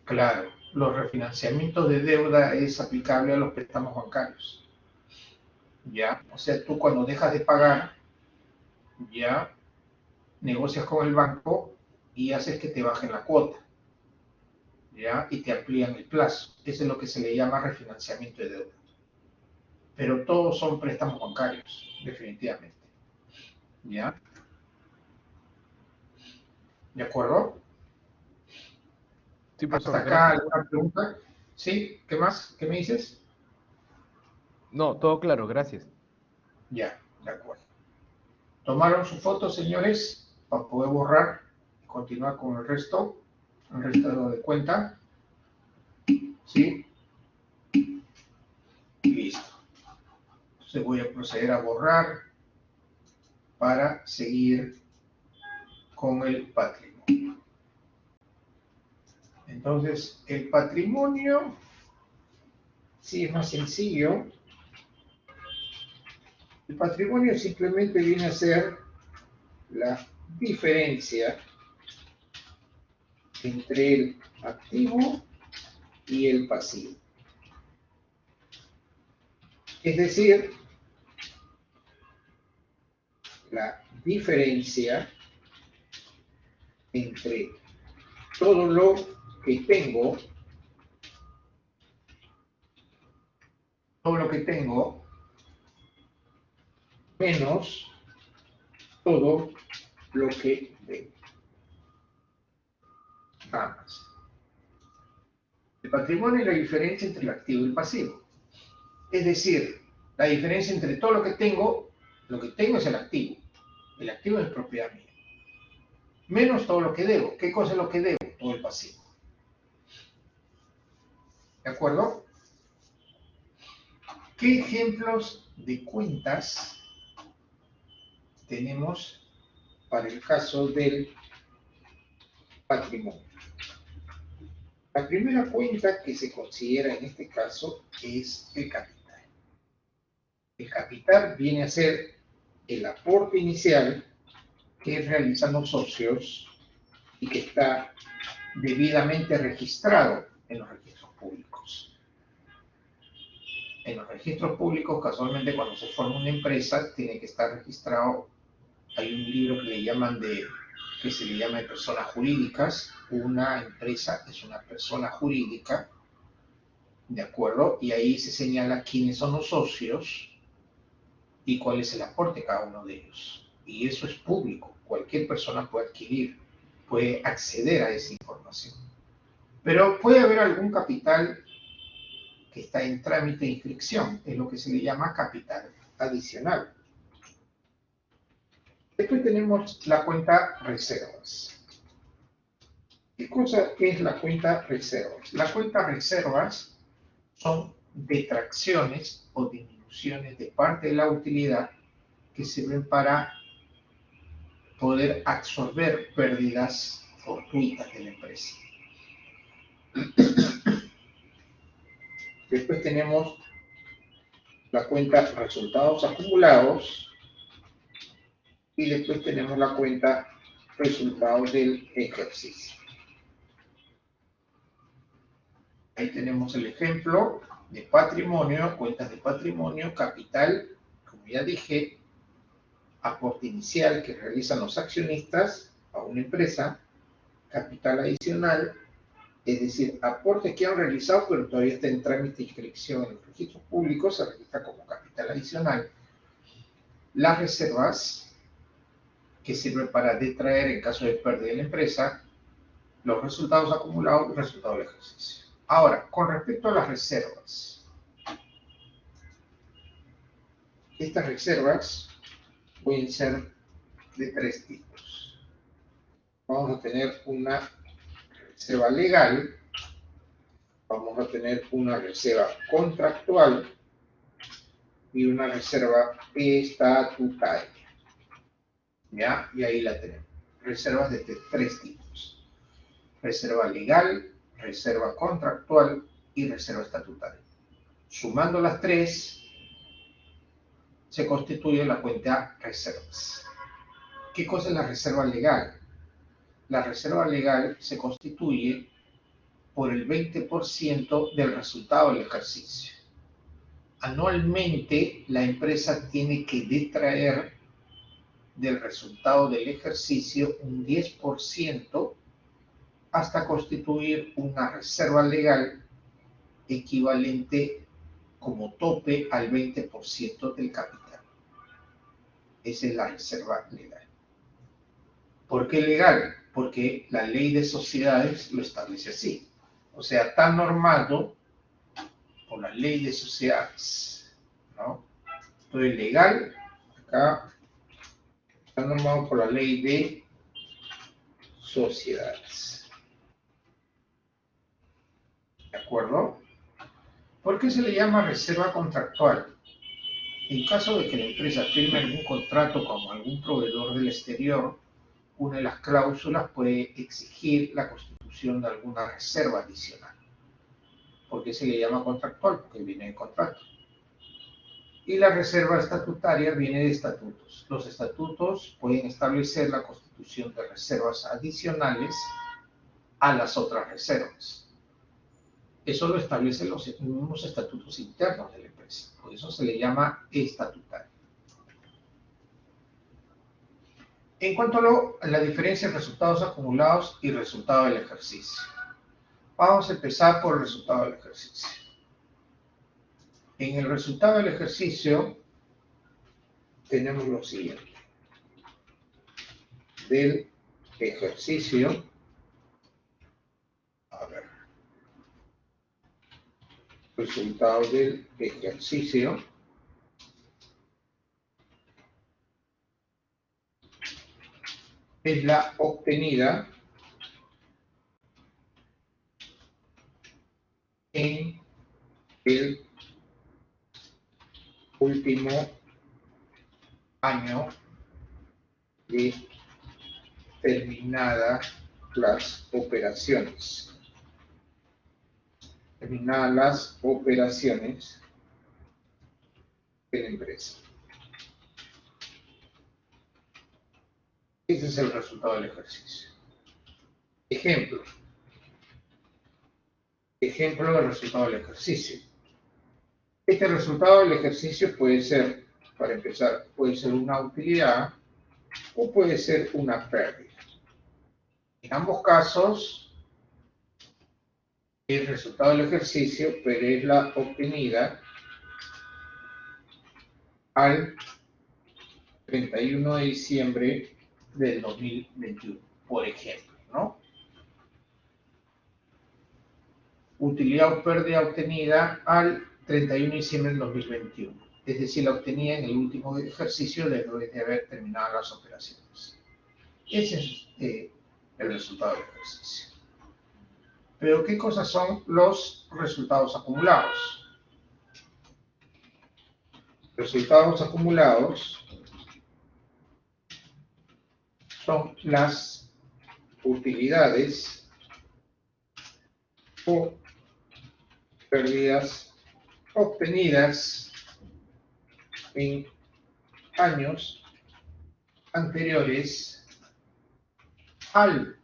claro, los refinanciamientos de deuda es aplicable a los préstamos bancarios. ¿Ya? O sea, tú cuando dejas de pagar, ya negocias con el banco y haces que te bajen la cuota, ¿ya? Y te amplían el plazo. Eso es lo que se le llama refinanciamiento de deuda. Pero todos son préstamos bancarios, definitivamente, ¿ya? ¿De acuerdo? Sí, ¿Hasta profesor, acá gracias. alguna pregunta? ¿Sí? ¿Qué más? ¿Qué me dices? No, todo claro, gracias. Ya, de acuerdo. ¿Tomaron su foto, señores, para poder borrar y continuar con el resto de cuenta? ¿Sí? Listo. Entonces voy a proceder a borrar para seguir con el patrimonio. Entonces, el patrimonio, sí, es más sencillo. El patrimonio simplemente viene a ser la diferencia entre el activo y el pasivo. Es decir, la diferencia entre todo lo que tengo, menos todo lo que debo. Nada más. El patrimonio es la diferencia entre el activo y el pasivo. Es decir, la diferencia entre todo lo que tengo es el activo. El activo es propiedad mía. Menos todo lo que debo. ¿Qué cosa es lo que debo? Todo el pasivo. ¿De acuerdo? ¿Qué ejemplos de cuentas tenemos para el caso del patrimonio? La primera cuenta que se considera en este caso es el capital. El capital viene a ser el aporte inicial que realizan los socios y que está debidamente registrado en los registros públicos. En los registros públicos, casualmente cuando se forma una empresa, tiene que estar registrado. Hay un libro que se le llama de personas jurídicas. Una empresa es una persona jurídica, ¿de acuerdo? Y ahí se señala quiénes son los socios y cuál es el aporte de cada uno de ellos. Y eso es público. Cualquier persona puede acceder a esa información. Pero puede haber algún capital que está en trámite de inscripción, es lo que se le llama capital adicional. Después tenemos la cuenta reservas. ¿Qué cosa es la cuenta reservas? La cuenta reservas son detracciones o disminuciones de parte de la utilidad que sirven para poder absorber pérdidas fortuitas de la empresa. Después tenemos la cuenta resultados acumulados y después tenemos la cuenta resultados del ejercicio. Ahí tenemos el ejemplo de patrimonio, cuentas de patrimonio, capital, como ya dije, aporte inicial que realizan los accionistas a una empresa, capital adicional, Es decir, aportes que han realizado, pero todavía está en trámite de inscripción en los registros públicos, se registra como capital adicional. Las reservas, que sirven para detraer en caso de pérdida de la empresa, los resultados acumulados y resultados del ejercicio. Ahora, con respecto a las reservas, estas reservas pueden ser de tres tipos. Vamos a tener una reserva legal, vamos a tener una reserva contractual y una reserva estatutaria. ¿Ya? Y ahí la tenemos. Reservas de tres tipos. Reserva legal, reserva contractual y reserva estatutaria. Sumando las tres, se constituye la cuenta reservas. ¿Qué cosa es la reserva legal? La reserva legal se constituye por el 20% del resultado del ejercicio. Anualmente, la empresa tiene que detraer del resultado del ejercicio un 10% hasta constituir una reserva legal equivalente como tope al 20% del capital. Esa es la reserva legal. ¿Por qué legal? Porque la ley de sociedades lo establece así. O sea, está normado por la ley de sociedades, ¿no? Entonces, legal, acá, está normado por la ley de sociedades. ¿De acuerdo? ¿Por qué se le llama reserva contractual? En caso de que la empresa firme algún contrato con algún proveedor del exterior, una de las cláusulas puede exigir la constitución de alguna reserva adicional. ¿Por qué se le llama contractual? Porque viene de contrato. Y la reserva estatutaria viene de estatutos. Los estatutos pueden establecer la constitución de reservas adicionales a las otras reservas. Eso lo establecen los mismos estatutos internos de la empresa. Por eso se le llama estatutario. En cuanto a la diferencia entre resultados acumulados y resultado del ejercicio. Vamos a empezar por el resultado del ejercicio. En el resultado del ejercicio tenemos lo siguiente. Del ejercicio, resultado del ejercicio es la obtenida en el último año de terminadas las operaciones. Terminadas las operaciones de la empresa. Ese es el resultado del ejercicio. Ejemplo. Ejemplo del resultado del ejercicio. Este resultado del ejercicio puede ser, para empezar, puede ser una utilidad o puede ser una pérdida. En ambos casos, el resultado del ejercicio, pero es la obtenida al 31 de diciembre del 2021, por ejemplo, ¿no? Utilidad o pérdida obtenida al 31 de diciembre del 2021, es decir, la obtenida en el último ejercicio después de haber terminado las operaciones. Ese es el resultado del ejercicio. Pero, ¿qué cosas son los resultados acumulados? Resultados acumulados son las utilidades o pérdidas obtenidas en años anteriores al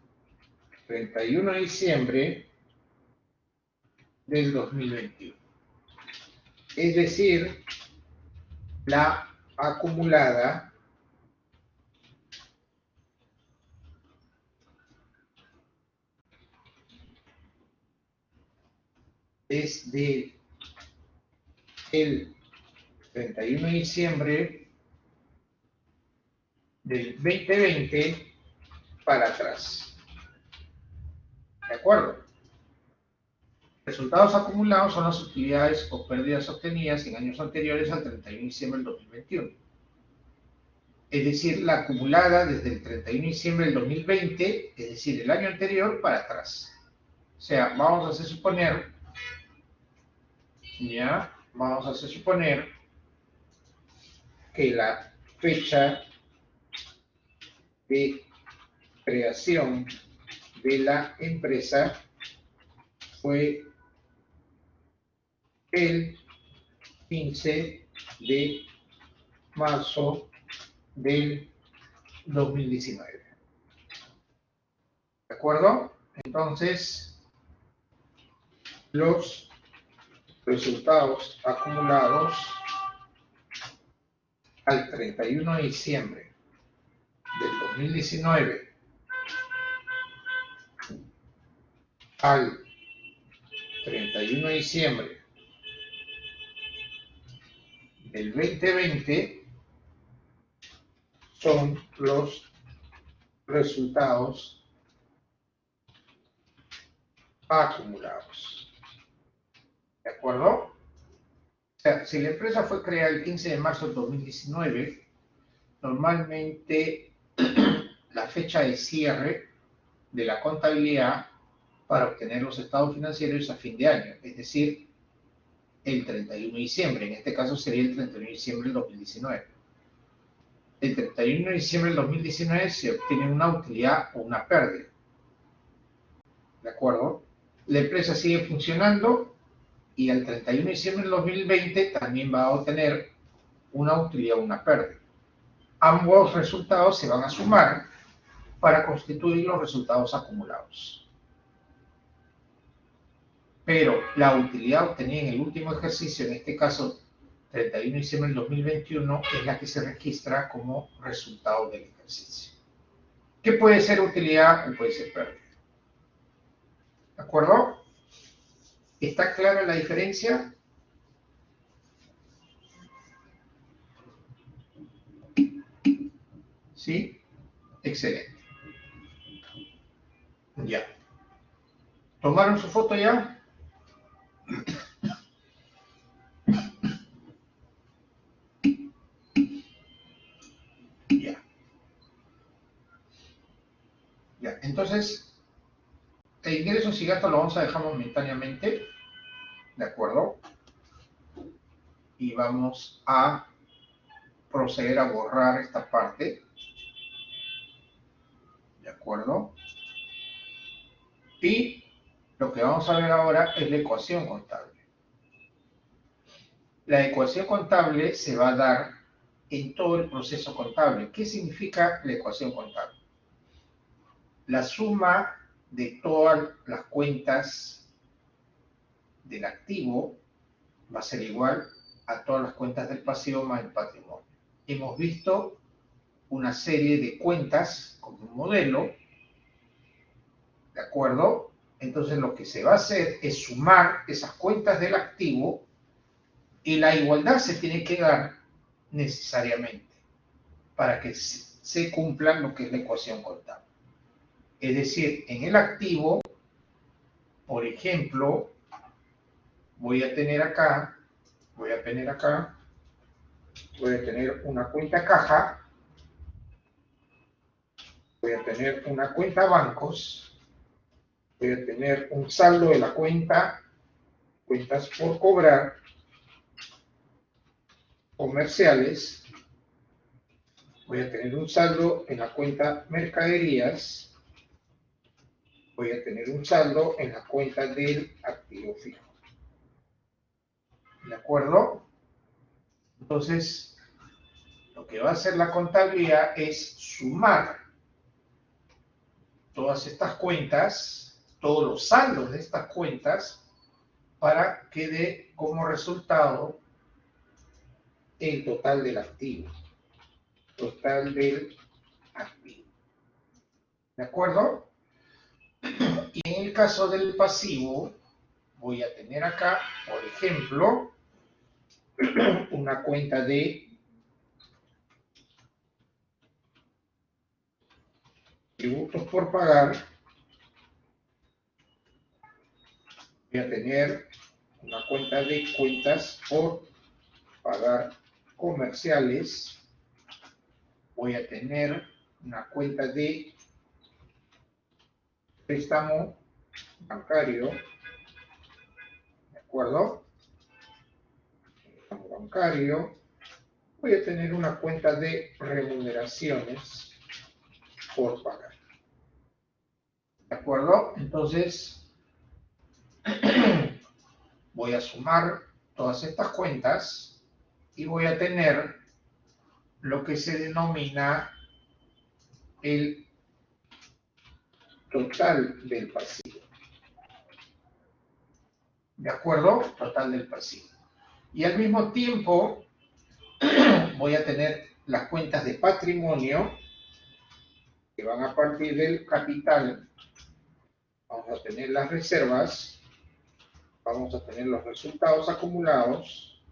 31 de diciembre del 2021. Es decir, la acumulada desde el 31 de diciembre del 2020 para atrás. ¿De acuerdo? Resultados acumulados son las utilidades o pérdidas obtenidas en años anteriores al 31 de diciembre del 2021. Es decir, la acumulada desde el 31 de diciembre del 2020, es decir, el año anterior para atrás. O sea, vamos a suponer que la fecha de creación de la empresa fue el 15 de marzo del 2019. ¿De acuerdo? Entonces, los resultados acumulados al 31 de diciembre del 2019 al 31 de diciembre del 2020 son los resultados acumulados. ¿De acuerdo? O sea, si la empresa fue creada el 15 de marzo del 2019, normalmente la fecha de cierre de la contabilidad para obtener los estados financieros es a fin de año, es decir, el 31 de diciembre. En este caso sería el 31 de diciembre del 2019. El 31 de diciembre del 2019 se obtiene una utilidad o una pérdida. ¿De acuerdo? La empresa sigue funcionando y al 31 de diciembre del 2020 también va a obtener una utilidad o una pérdida. Ambos resultados se van a sumar para constituir los resultados acumulados. Pero la utilidad obtenida en el último ejercicio, en este caso 31 de diciembre del 2021, es la que se registra como resultado del ejercicio. ¿Qué puede ser utilidad o puede ser pérdida? ¿De acuerdo? ¿Está clara la diferencia? ¿Sí? Excelente. Ya. ¿Tomaron su foto ya? Ya. Ya. Entonces, el ingresos y gastos lo vamos a dejar momentáneamente. ¿De acuerdo? Y vamos a proceder a borrar esta parte. ¿De acuerdo? Y lo que vamos a ver ahora es la ecuación contable. La ecuación contable se va a dar en todo el proceso contable. ¿Qué significa la ecuación contable? La suma de todas las cuentas del activo va a ser igual a todas las cuentas del pasivo más el patrimonio. Hemos visto una serie de cuentas como un modelo, ¿de acuerdo? Entonces lo que se va a hacer es sumar esas cuentas del activo y la igualdad se tiene que dar necesariamente para que se cumpla lo que es la ecuación contable. Es decir, en el activo, por ejemplo, voy a tener una cuenta caja, voy a tener una cuenta bancos, voy a tener un saldo de la cuenta, cuentas por cobrar, comerciales, voy a tener un saldo en la cuenta mercaderías, voy a tener un saldo en la cuenta del activo fijo. ¿De acuerdo? Entonces, lo que va a hacer la contabilidad es sumar todas estas cuentas, todos los saldos de estas cuentas, para que dé como resultado el total del activo. Total del activo. ¿De acuerdo? Y en el caso del pasivo, voy a tener acá, por ejemplo, una cuenta de tributos por pagar. Voy a tener una cuenta de cuentas por pagar comerciales. Voy a tener una cuenta de préstamo bancario, ¿de acuerdo? Préstamo bancario. Voy a tener una cuenta de remuneraciones por pagar, ¿de acuerdo? Entonces, voy a sumar todas estas cuentas y voy a tener lo que se denomina el total del pasivo. ¿De acuerdo? Total del pasivo. Y al mismo tiempo voy a tener las cuentas de patrimonio que van a partir del capital. Vamos a tener las reservas, vamos a tener los resultados acumulados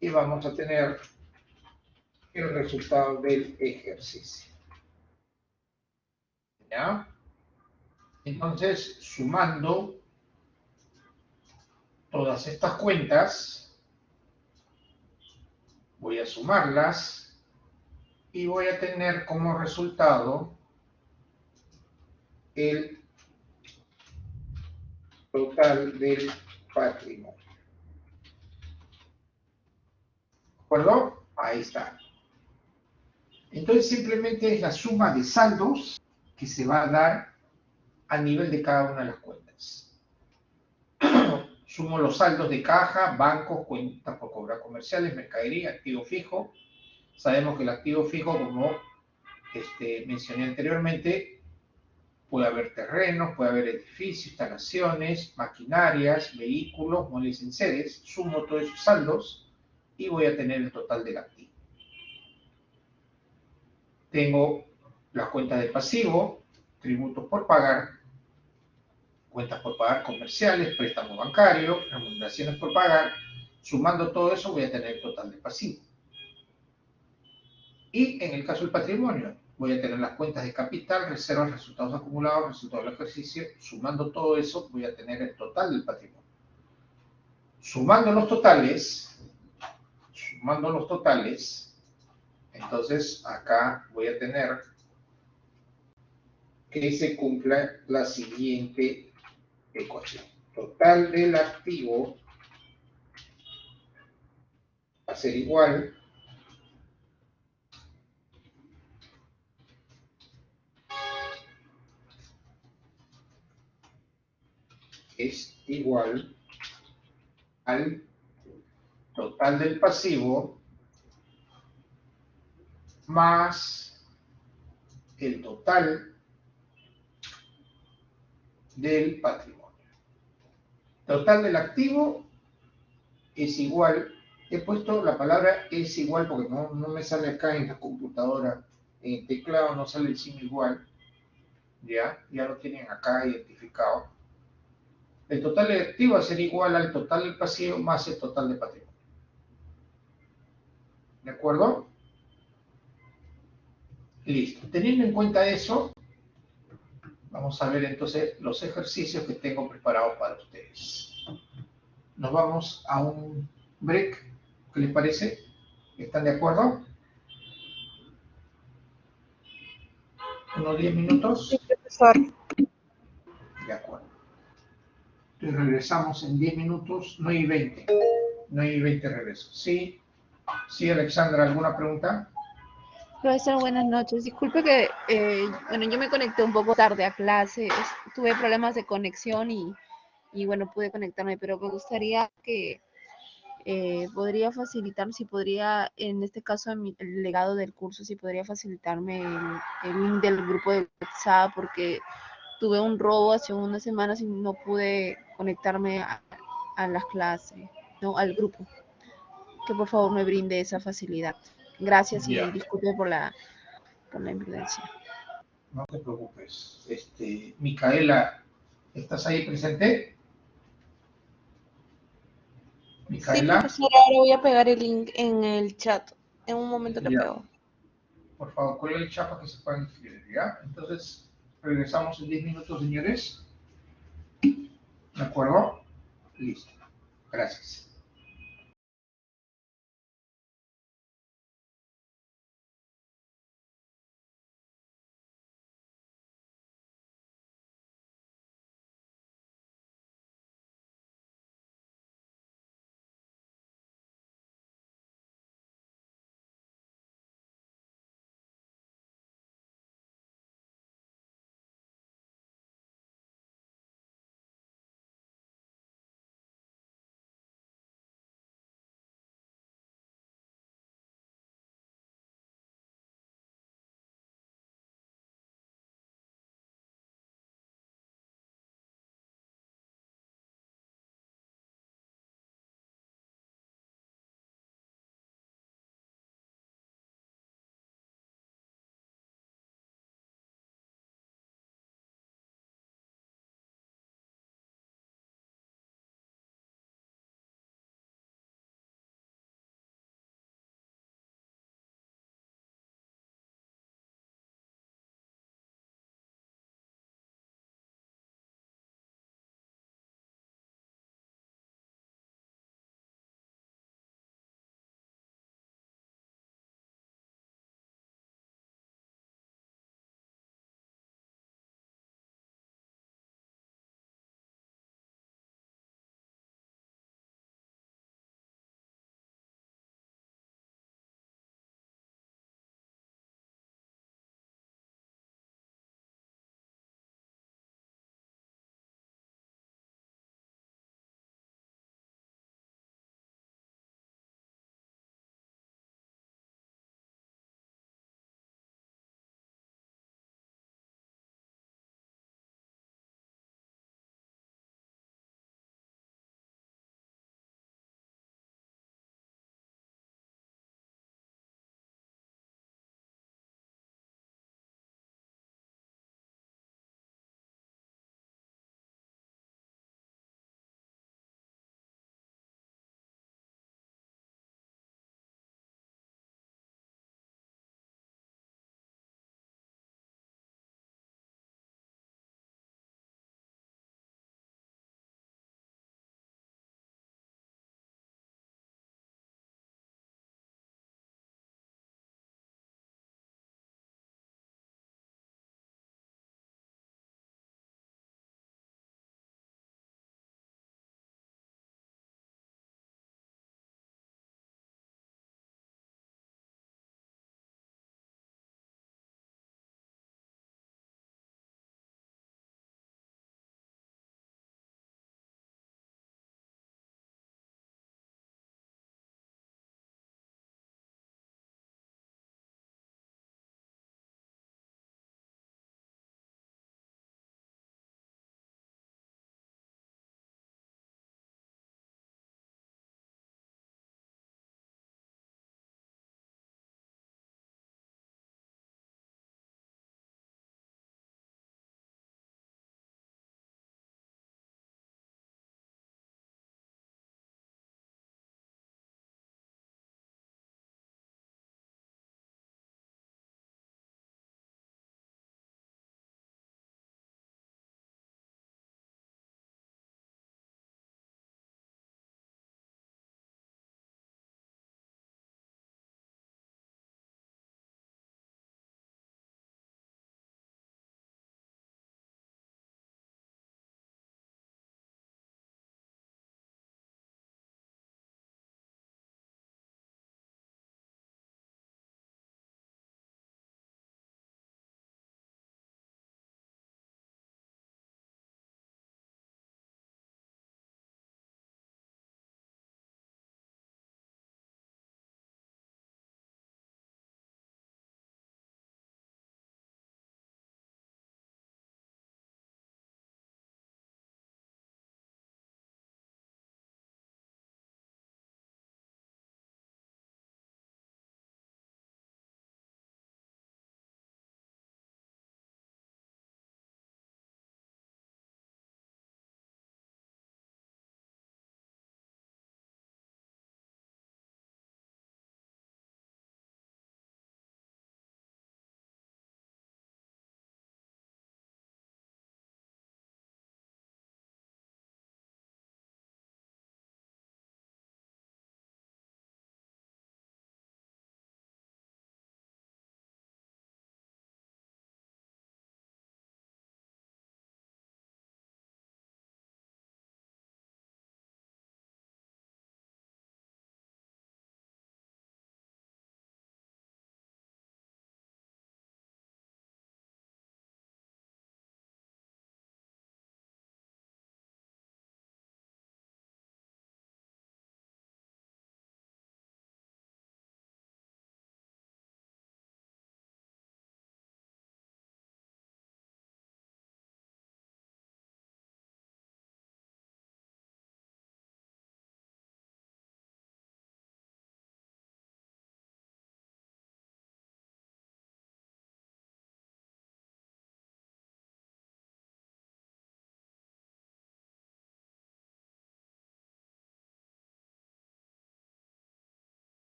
y vamos a tener el resultado del ejercicio. ¿Ya? Entonces, sumando todas estas cuentas, voy a sumarlas y voy a tener como resultado el total del patrimonio. ¿De acuerdo? Ahí está. Entonces simplemente es la suma de saldos que se va a dar a nivel de cada una de las cuentas. Sumo los saldos de caja, bancos, cuentas por cobrar comerciales, mercadería, activo fijo. Sabemos que el activo fijo, como mencioné anteriormente, puede haber terrenos, puede haber edificios, instalaciones, maquinarias, vehículos, muebles en sedes. Sumo todos esos saldos y voy a tener el total del activo. Tengo las cuentas de pasivo, tributos por pagar, cuentas por pagar comerciales, préstamo bancario, remuneraciones por pagar. Sumando todo eso voy a tener el total de pasivo. Y en el caso del patrimonio, voy a tener las cuentas de capital, reservas, resultados acumulados, resultados del ejercicio. Sumando todo eso voy a tener el total del patrimonio. Sumando los totales, entonces acá voy a tener que se cumpla la siguiente ecuación. Total del activo va a ser igual al total del pasivo más el total del patrimonio. Total del activo es igual, he puesto la palabra es igual porque no me sale acá en la computadora, en el teclado no sale el signo igual, ya lo tienen acá identificado. El total del activo va a ser igual al total del pasivo más el total del patrimonio. ¿De acuerdo? Listo. Teniendo en cuenta eso, vamos a ver entonces los ejercicios que tengo preparados para ustedes. Nos vamos a un break. ¿Qué les parece? ¿Están de acuerdo? ¿Unos 10 minutos? Sí, profesor. De acuerdo. Entonces regresamos en 10 minutos, 9 y 20. 9 y 20 regreso. ¿Sí? ¿Sí, Alexandra? ¿Alguna pregunta? Profesor, buenas noches. Disculpe que, bueno, yo me conecté un poco tarde a clase. Tuve problemas de conexión y bueno, pude conectarme, pero me gustaría que podría facilitar, si podría, en este caso, el legado del curso, si podría facilitarme el link del grupo de WhatsApp, porque tuve un robo hace unas semanas y no pude conectarme a las clases, no, al grupo. Que por favor me brinde esa facilidad. Gracias y Ya. disculpe por la imprudencia. No te preocupes. Micaela, ¿Estás ahí presente? Sí, Micaela, profesor, ahora voy a pegar el link en el chat. En un momento lo ya, pego. por favor, cuelga el chat para que se puedan inscribir, ¿ya? Entonces, regresamos en 10 minutos, señores. ¿De acuerdo? Listo. Gracias.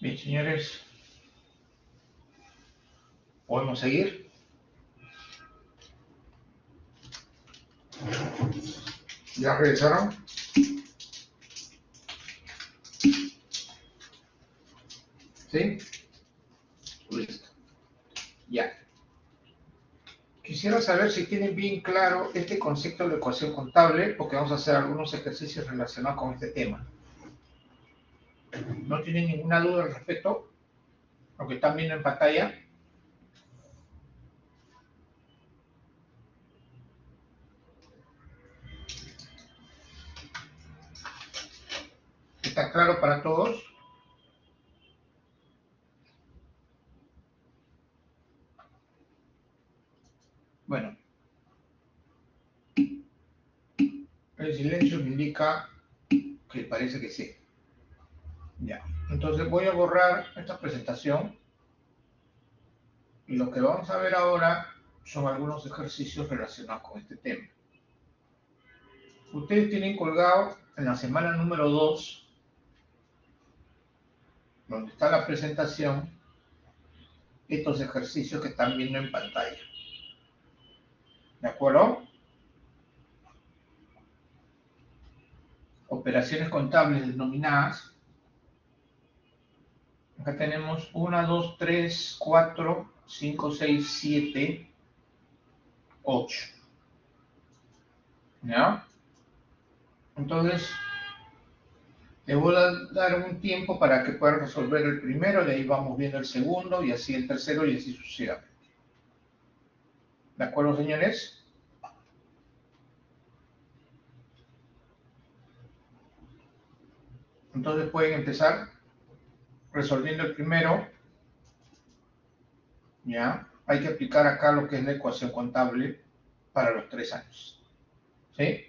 Bien, señores, ¿podemos seguir? ¿Ya regresaron? ¿Sí? Listo. Ya. Quisiera saber si tienen bien claro este concepto de ecuación contable, porque vamos a hacer algunos ejercicios relacionados con este tema. ¿No tienen ninguna duda al respecto? Lo que están viendo en pantalla. ¿Está claro para todos? Bueno, el silencio me indica que parece que sí. Ya. Entonces voy a borrar esta presentación y lo que vamos a ver ahora son algunos ejercicios relacionados con este tema. Ustedes tienen colgado en la semana número 2, donde está la presentación, estos ejercicios que están viendo en pantalla. ¿De acuerdo? Operaciones contables denominadas. Acá tenemos 1, 2, 3, 4, 5, 6, 7, 8. ¿Ya? Entonces, te voy a dar un tiempo para que puedas resolver el primero, de ahí vamos viendo el segundo, y así el tercero, y así sucesivamente. ¿De acuerdo, señores? Entonces pueden empezar resolviendo el primero. ¿Ya? Hay que aplicar acá lo que es la ecuación contable para los 3 años. ¿Sí?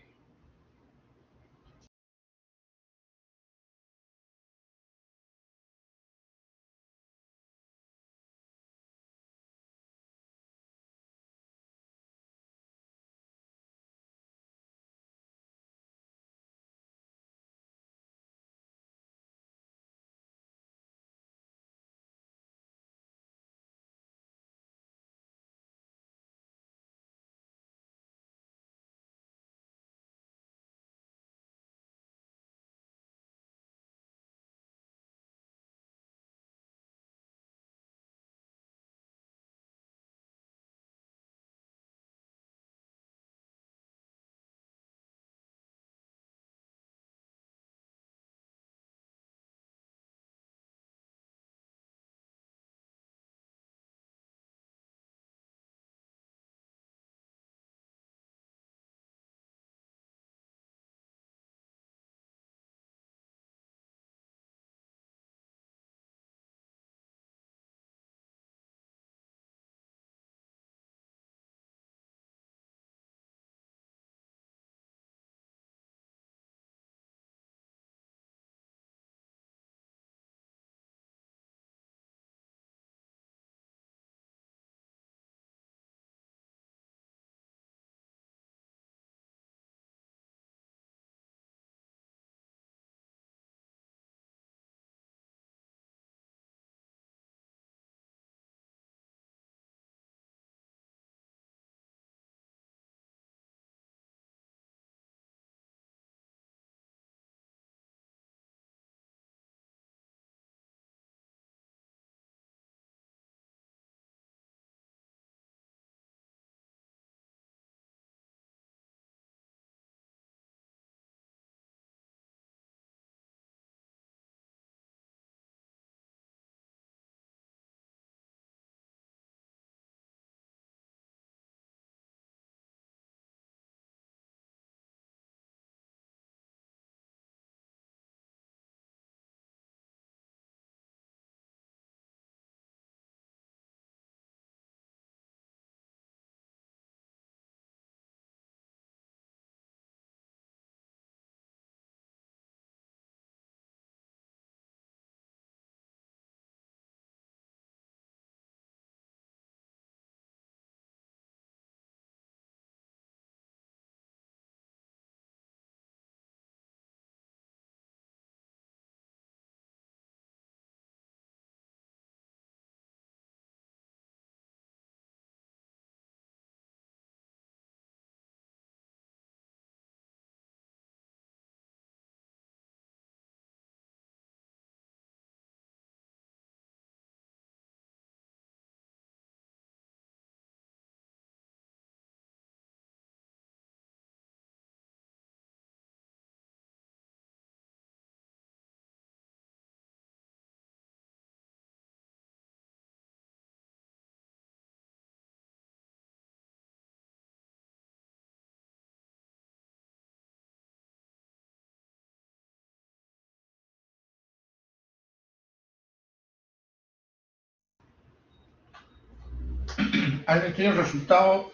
¿Alguien tiene el resultado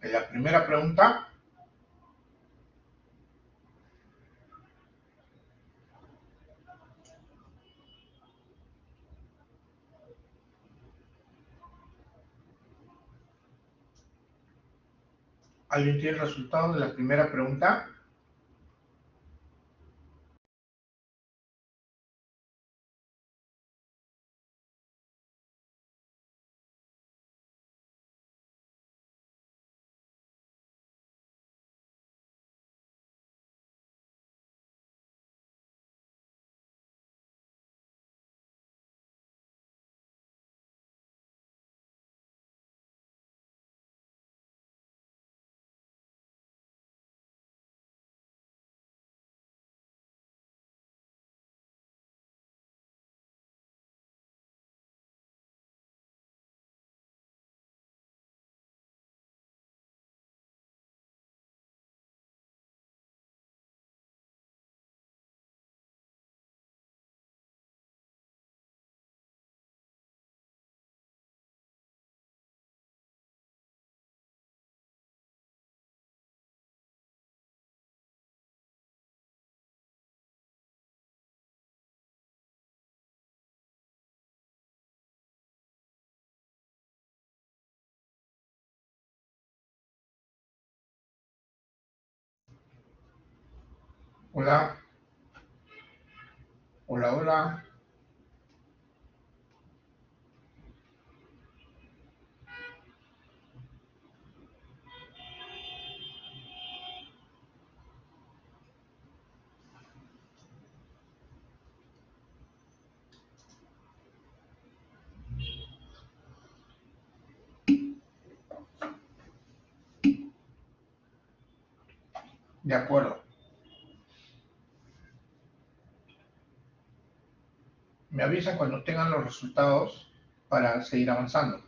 de la primera pregunta? ¿Alguien tiene el resultado de la primera pregunta? Hola, hola, hola. De acuerdo. Me avisan cuando tengan los resultados para seguir avanzando.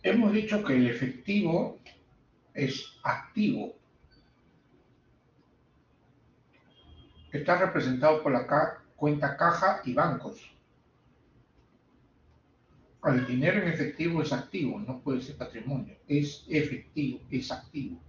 Hemos dicho que el efectivo es activo. Está representado por la cuenta caja y bancos. El dinero en efectivo es activo, no puede ser patrimonio. Es efectivo, es activo.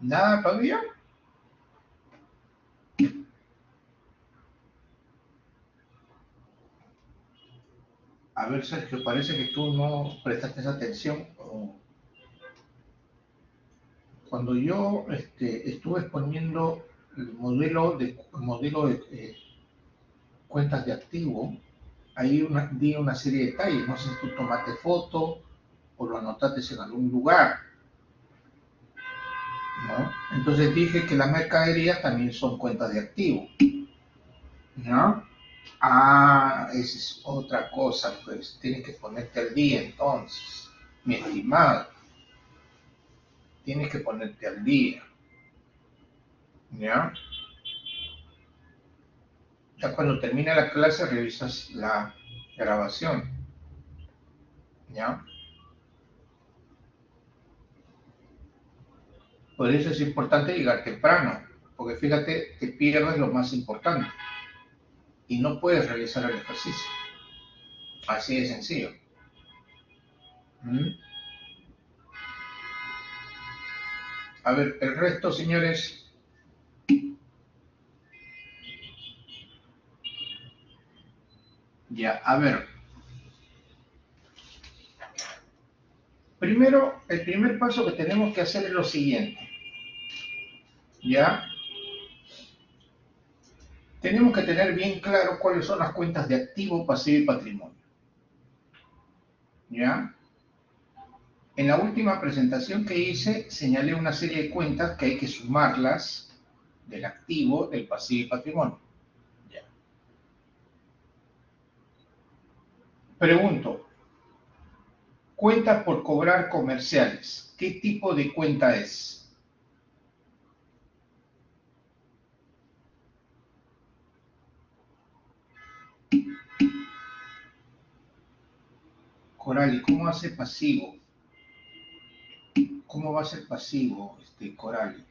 ¿Nada todavía? A ver, Sergio, parece que tú no prestaste atención. Cuando yo estuve exponiendo el modelo de cuentas de activo, ahí di una serie de detalles. No sé si tú tomaste foto o lo anotaste en algún lugar, ¿no? Entonces dije que las mercaderías también son cuentas de activo, ¿no? Ah, esa es otra cosa, pues tienes que ponerte al día entonces, mi estimado, tienes que ponerte al día, ¿ya? Ya cuando termine la clase revisas la grabación, ¿ya? Por eso es importante llegar temprano, porque fíjate, te pierdes lo más importante y no puedes realizar el ejercicio. Así de sencillo. ¿Mm? A ver, el resto, señores, ya, a ver. Primero, el primer paso que tenemos que hacer es lo siguiente, ¿ya? Tenemos que tener bien claro cuáles son las cuentas de activo, pasivo y patrimonio, ¿ya? En la última presentación que hice, señalé una serie de cuentas que hay que sumarlas del activo, del pasivo y patrimonio. Ya. Pregunto, cuentas por cobrar comerciales, ¿qué tipo de cuenta es? Corali, ¿cómo hace pasivo? ¿Cómo va a ser pasivo, Corali?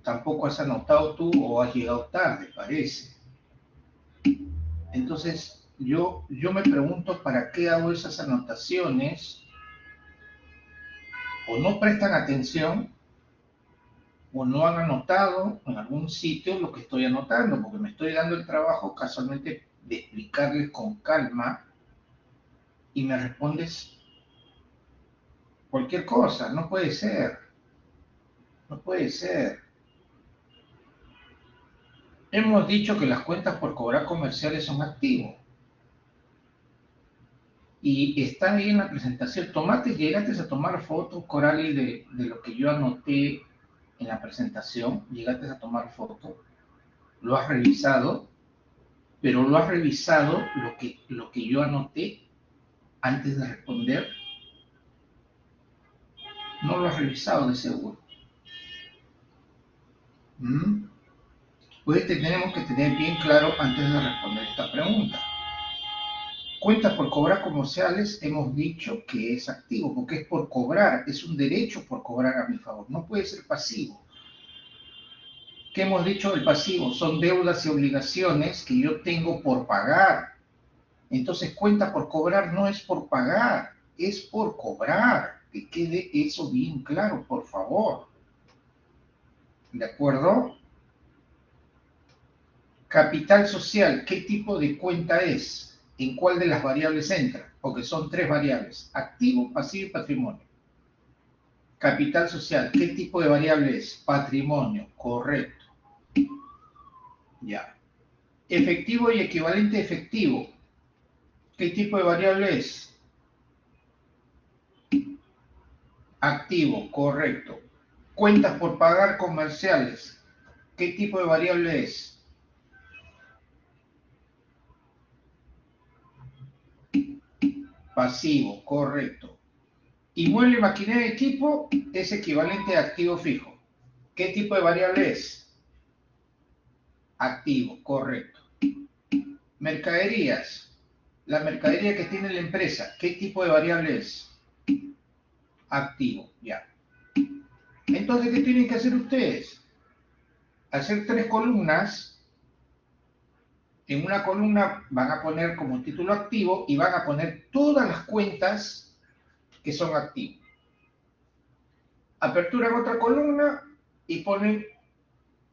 Tampoco has anotado tú o has llegado tarde, parece. Entonces, yo me pregunto para qué hago esas anotaciones, o no prestan atención, o no han anotado en algún sitio lo que estoy anotando, porque me estoy dando el trabajo casualmente de explicarles con calma y me respondes cualquier cosa. No puede ser, no puede ser. Hemos dicho que las cuentas por cobrar comerciales son activos. Y está ahí en la presentación. Llegaste a tomar fotos, Corali, de lo que yo anoté en la presentación. Llegaste a tomar fotos. Lo has revisado, pero lo has revisado lo que yo anoté antes de responder. No lo has revisado de seguro. ¿Mm? Pues tenemos que tener bien claro antes de responder esta pregunta. Cuentas por cobrar comerciales hemos dicho que es activo, porque es por cobrar, es un derecho por cobrar a mi favor, no puede ser pasivo. ¿Qué hemos dicho del pasivo? Son deudas y obligaciones que yo tengo por pagar. Entonces, cuenta por cobrar no es por pagar, es por cobrar. Que quede eso bien claro, por favor. ¿De acuerdo? Capital social, ¿qué tipo de cuenta es? ¿En cuál de las variables entra? Porque son tres variables, activo, pasivo y patrimonio. Capital social, ¿qué tipo de variable es? Patrimonio, correcto. Ya. Efectivo y equivalente efectivo, ¿qué tipo de variable es? Activo, correcto. Cuentas por pagar comerciales, ¿qué tipo de variable es? Pasivo, correcto. Inmueble, maquinaria y equipo es equivalente a activo fijo. ¿Qué tipo de variable es? Activo, correcto. Mercaderías, la mercadería que tiene la empresa, ¿qué tipo de variable es? Activo, ya. Entonces, ¿qué tienen que hacer ustedes? Hacer 3 columnas. En una columna van a poner como título activo y van a poner todas las cuentas que son activos. Apertura en otra columna y ponen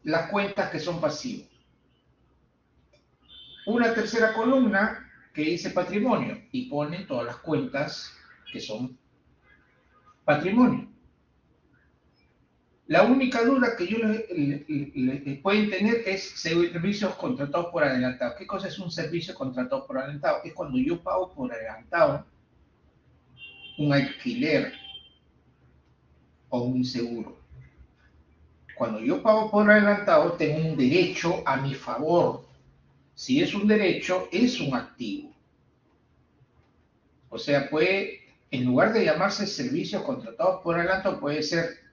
las cuentas que son pasivos. Una tercera columna que dice patrimonio y ponen todas las cuentas que son patrimonio. La única duda que yo les pueden tener es servicios contratados por adelantado. ¿Qué cosa es un servicio contratado por adelantado? Es cuando yo pago por adelantado un alquiler o un seguro. Cuando yo pago por adelantado, tengo un derecho a mi favor. Si es un derecho, es un activo. O sea, puede, en lugar de llamarse servicios contratados por adelantado, puede ser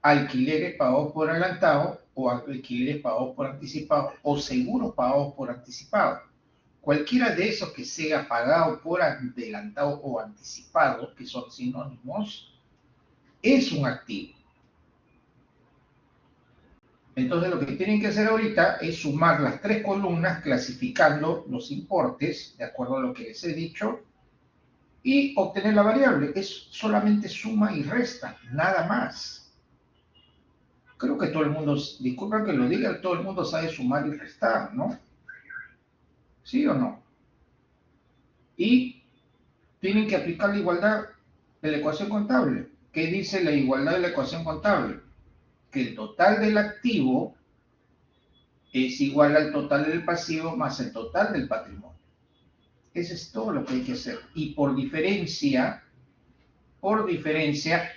alquileres pagados por adelantado o alquileres pagados por anticipado o seguros pagados por anticipado. Cualquiera de esos que sea pagado por adelantado o anticipado, que son sinónimos, es un activo. Entonces lo que tienen que hacer ahorita es sumar las 3 columnas clasificando los importes, de acuerdo a lo que les he dicho, y obtener la variable. Es solamente suma y resta, nada más. Creo que todo el mundo, disculpen que lo diga, todo el mundo sabe sumar y restar, ¿no? ¿Sí o no? Y tienen que aplicar la igualdad de la ecuación contable. ¿Qué dice la igualdad de la ecuación contable? Que el total del activo es igual al total del pasivo más el total del patrimonio. Eso es todo lo que hay que hacer. Y por diferencia,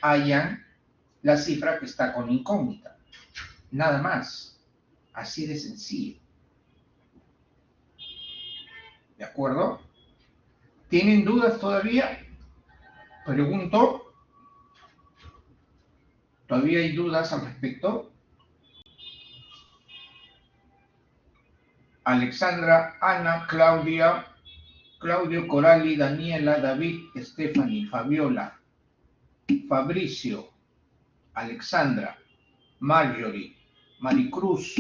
hayan la cifra que está con incógnita. Nada más. Así de sencillo. ¿De acuerdo? ¿Tienen dudas todavía? Pregunto. ¿Todavía hay dudas al respecto? Alexandra, Ana, Claudia, Claudio, Corali, Daniela, David, Stephanie, Fabiola, Fabricio, Alexandra, Marjorie, Maricruz,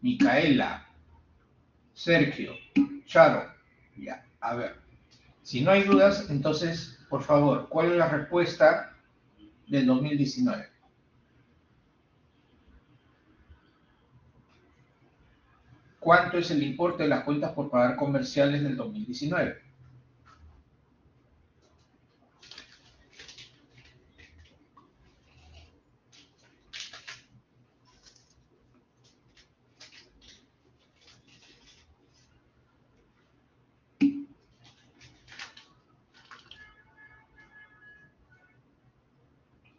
Micaela, Sergio, Charo. Ya, a ver. Si no hay dudas, entonces, por favor, ¿cuál es la respuesta del 2019? ¿Cuánto es el importe de las cuentas por pagar comerciales del 2019?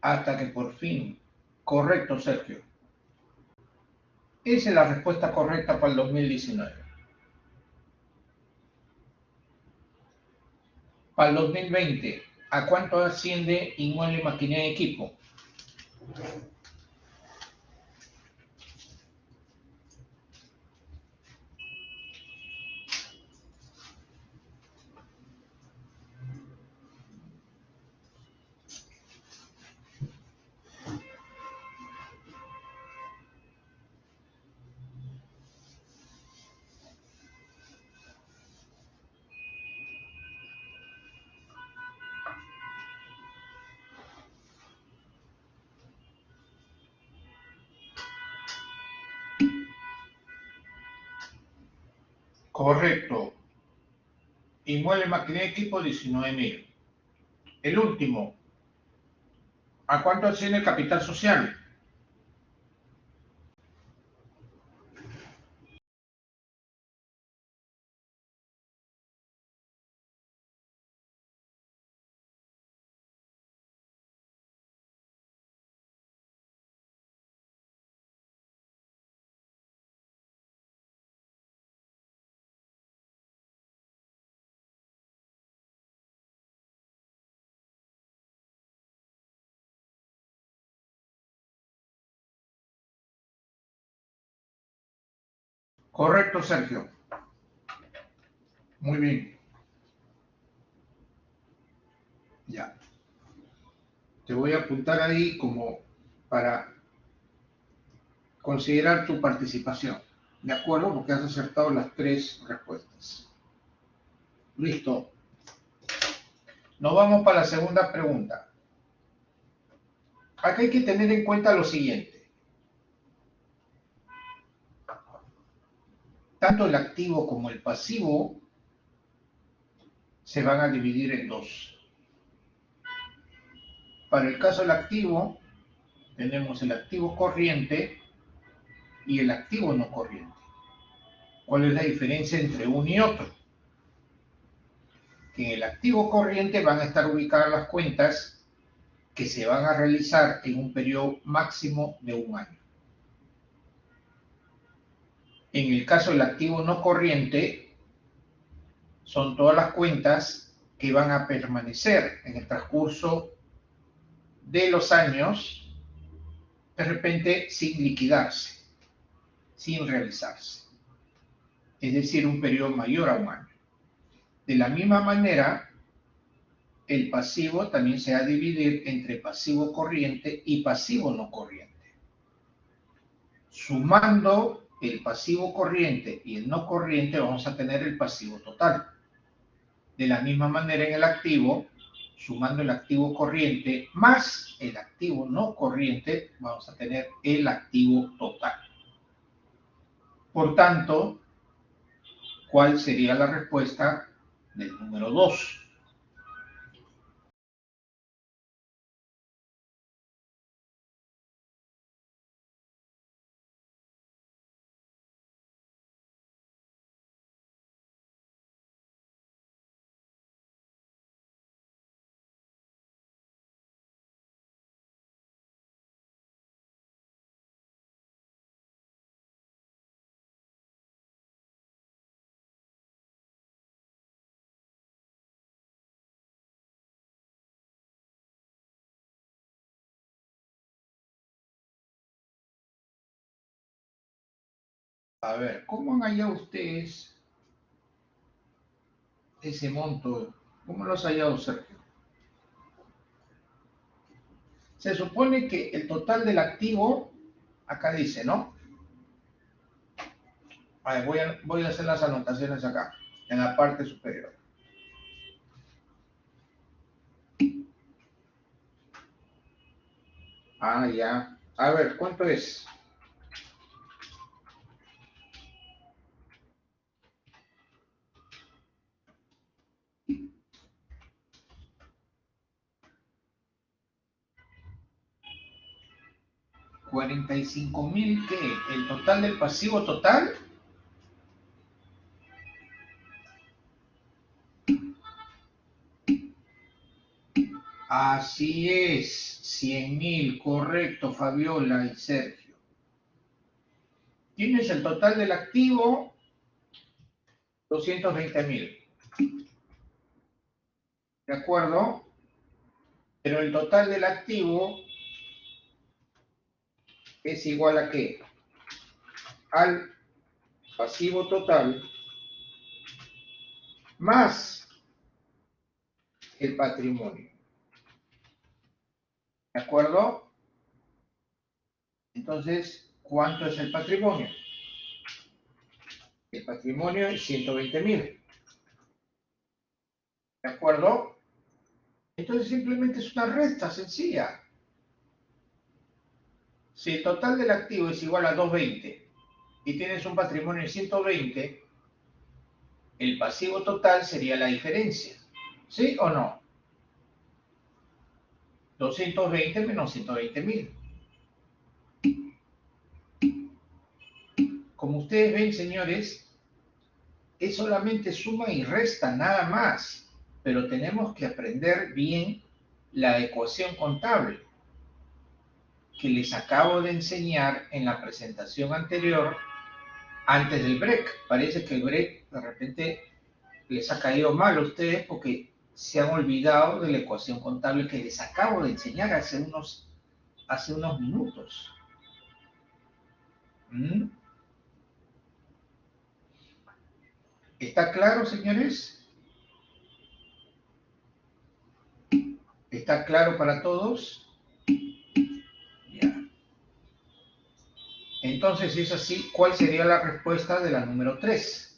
Hasta que por fin. Correcto, Sergio. Esa es la respuesta correcta para el 2019. Para el 2020, ¿a cuánto asciende inmueble, maquinaria y equipo? Correcto. Inmueble, maquinaria y equipo, 19.000. El último. ¿A cuánto asciende el capital social? Correcto, Sergio. Muy bien. Ya. Te voy a apuntar ahí como para considerar tu participación. ¿De acuerdo? Porque has acertado las 3 respuestas. Listo. Nos vamos para la segunda pregunta. Acá hay que tener en cuenta lo siguiente. Tanto el activo como el pasivo se van a dividir en 2. Para el caso del activo, tenemos el activo corriente y el activo no corriente. ¿Cuál es la diferencia entre uno y otro? Que en el activo corriente van a estar ubicadas las cuentas que se van a realizar en un periodo máximo de 1 año. En el caso del activo no corriente, son todas las cuentas que van a permanecer en el transcurso de los años, de repente sin liquidarse, sin realizarse. Es decir, un periodo mayor a 1 año. De la misma manera, el pasivo también se va a dividir entre pasivo corriente y pasivo no corriente. Sumando el pasivo corriente y el no corriente, vamos a tener el pasivo total. De la misma manera en el activo, sumando el activo corriente más el activo no corriente, vamos a tener el activo total. Por tanto, ¿cuál sería la respuesta del número 2? A ver, ¿cómo han hallado ustedes ese monto? ¿Cómo lo has hallado, Sergio? Se supone que el total del activo, acá dice, ¿no? A ver, voy a hacer las anotaciones acá, en la parte superior. Ah, ya. A ver, ¿cuánto es? $45.000, ¿qué? ¿El total del pasivo total? Así es, 100.000, correcto, Fabiola y Sergio. Tienes el total del activo, 220.000. ¿De acuerdo? Pero el total del activo es igual a ¿qué? Al pasivo total más el patrimonio. ¿De acuerdo? Entonces, ¿cuánto es el patrimonio? El patrimonio es 120.000. ¿De acuerdo? Entonces simplemente es una resta sencilla. Si el total del activo es igual a 220 y tienes un patrimonio de 120, el pasivo total sería la diferencia. ¿Sí o no? 220 menos 120.000. Como ustedes ven, señores, es solamente suma y resta, nada más. Pero tenemos que aprender bien la ecuación contable que les acabo de enseñar en la presentación anterior, antes del break. Parece que el break de repente les ha caído mal a ustedes porque se han olvidado de la ecuación contable que les acabo de enseñar hace unos minutos. ¿Mm? ¿Está claro, señores? ¿Está claro para todos? Ya. Entonces, si es así, ¿cuál sería la respuesta de la número 3?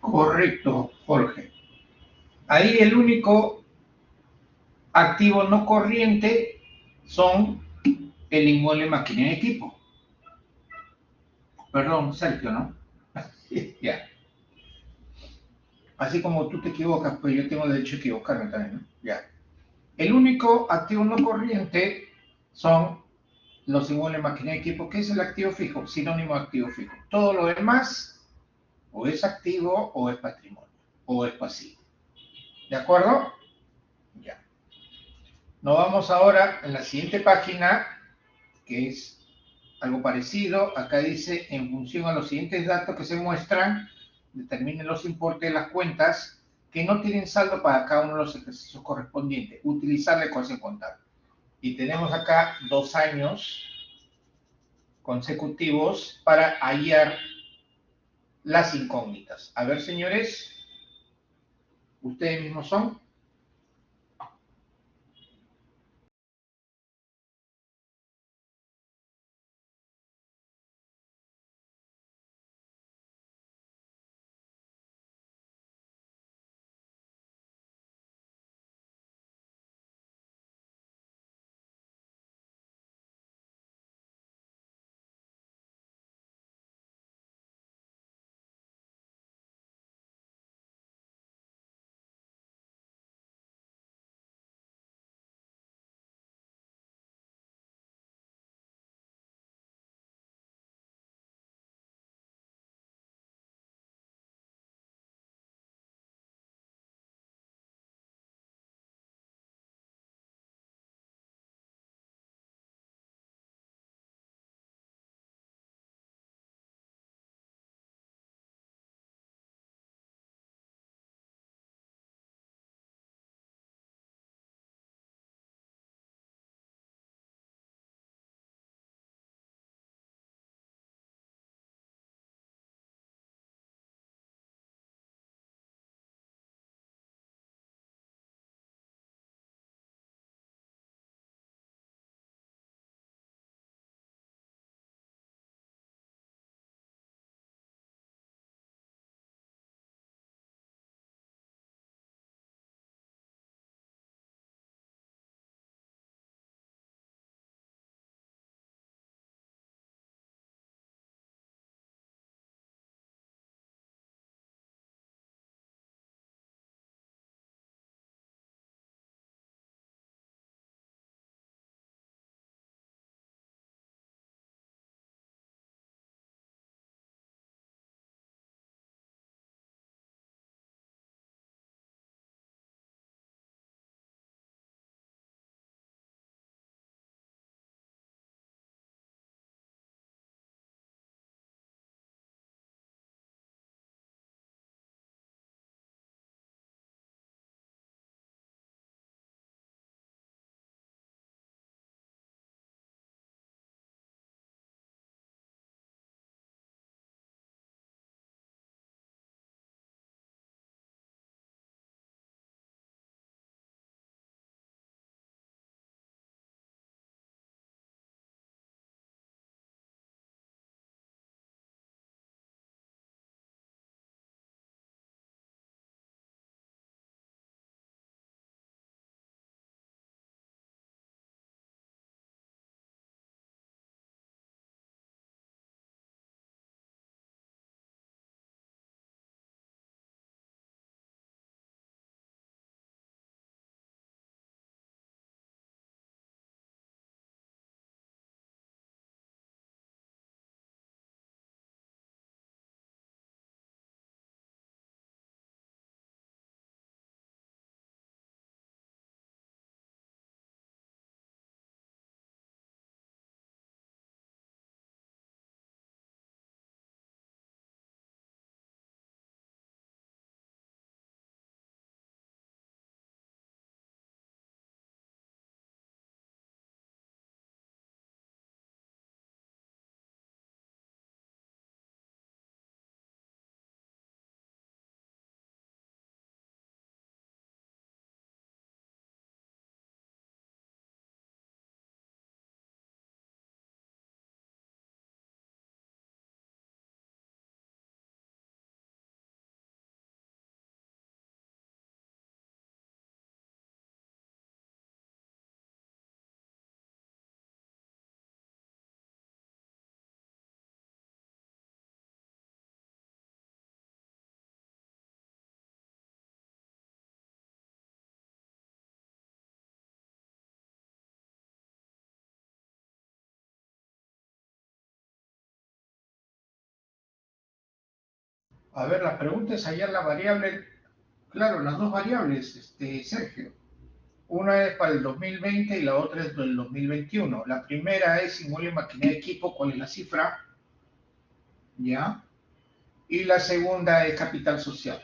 Correcto, Jorge. Ahí el único activo no corriente son el inmueble, máquina y equipo. Perdón, Sergio, ¿no? Ya. Así como tú te equivocas, pues yo tengo derecho a equivocarme también, ¿no? Ya. El único activo no corriente son los inmuebles, máquina y equipo, que es el activo fijo, sinónimo de activo fijo. Todo lo demás o es activo o es patrimonio o es pasivo. ¿De acuerdo? Ya. Nos vamos ahora en la siguiente página, que es algo parecido. Acá dice, en función a los siguientes datos que se muestran, determinen los importes de las cuentas que no tienen saldo para cada uno de los ejercicios correspondientes. Utilizar la ecuación contable. Y tenemos acá 2 años consecutivos para hallar las incógnitas. A ver, señores, ustedes mismos son. A ver, la pregunta es hallar la variable, claro, las dos variables, Sergio. Una es para el 2020 y la otra es del 2021. La primera es inmueble, maquinaria, equipo, ¿cuál es la cifra? ¿Ya? Y la segunda es capital social.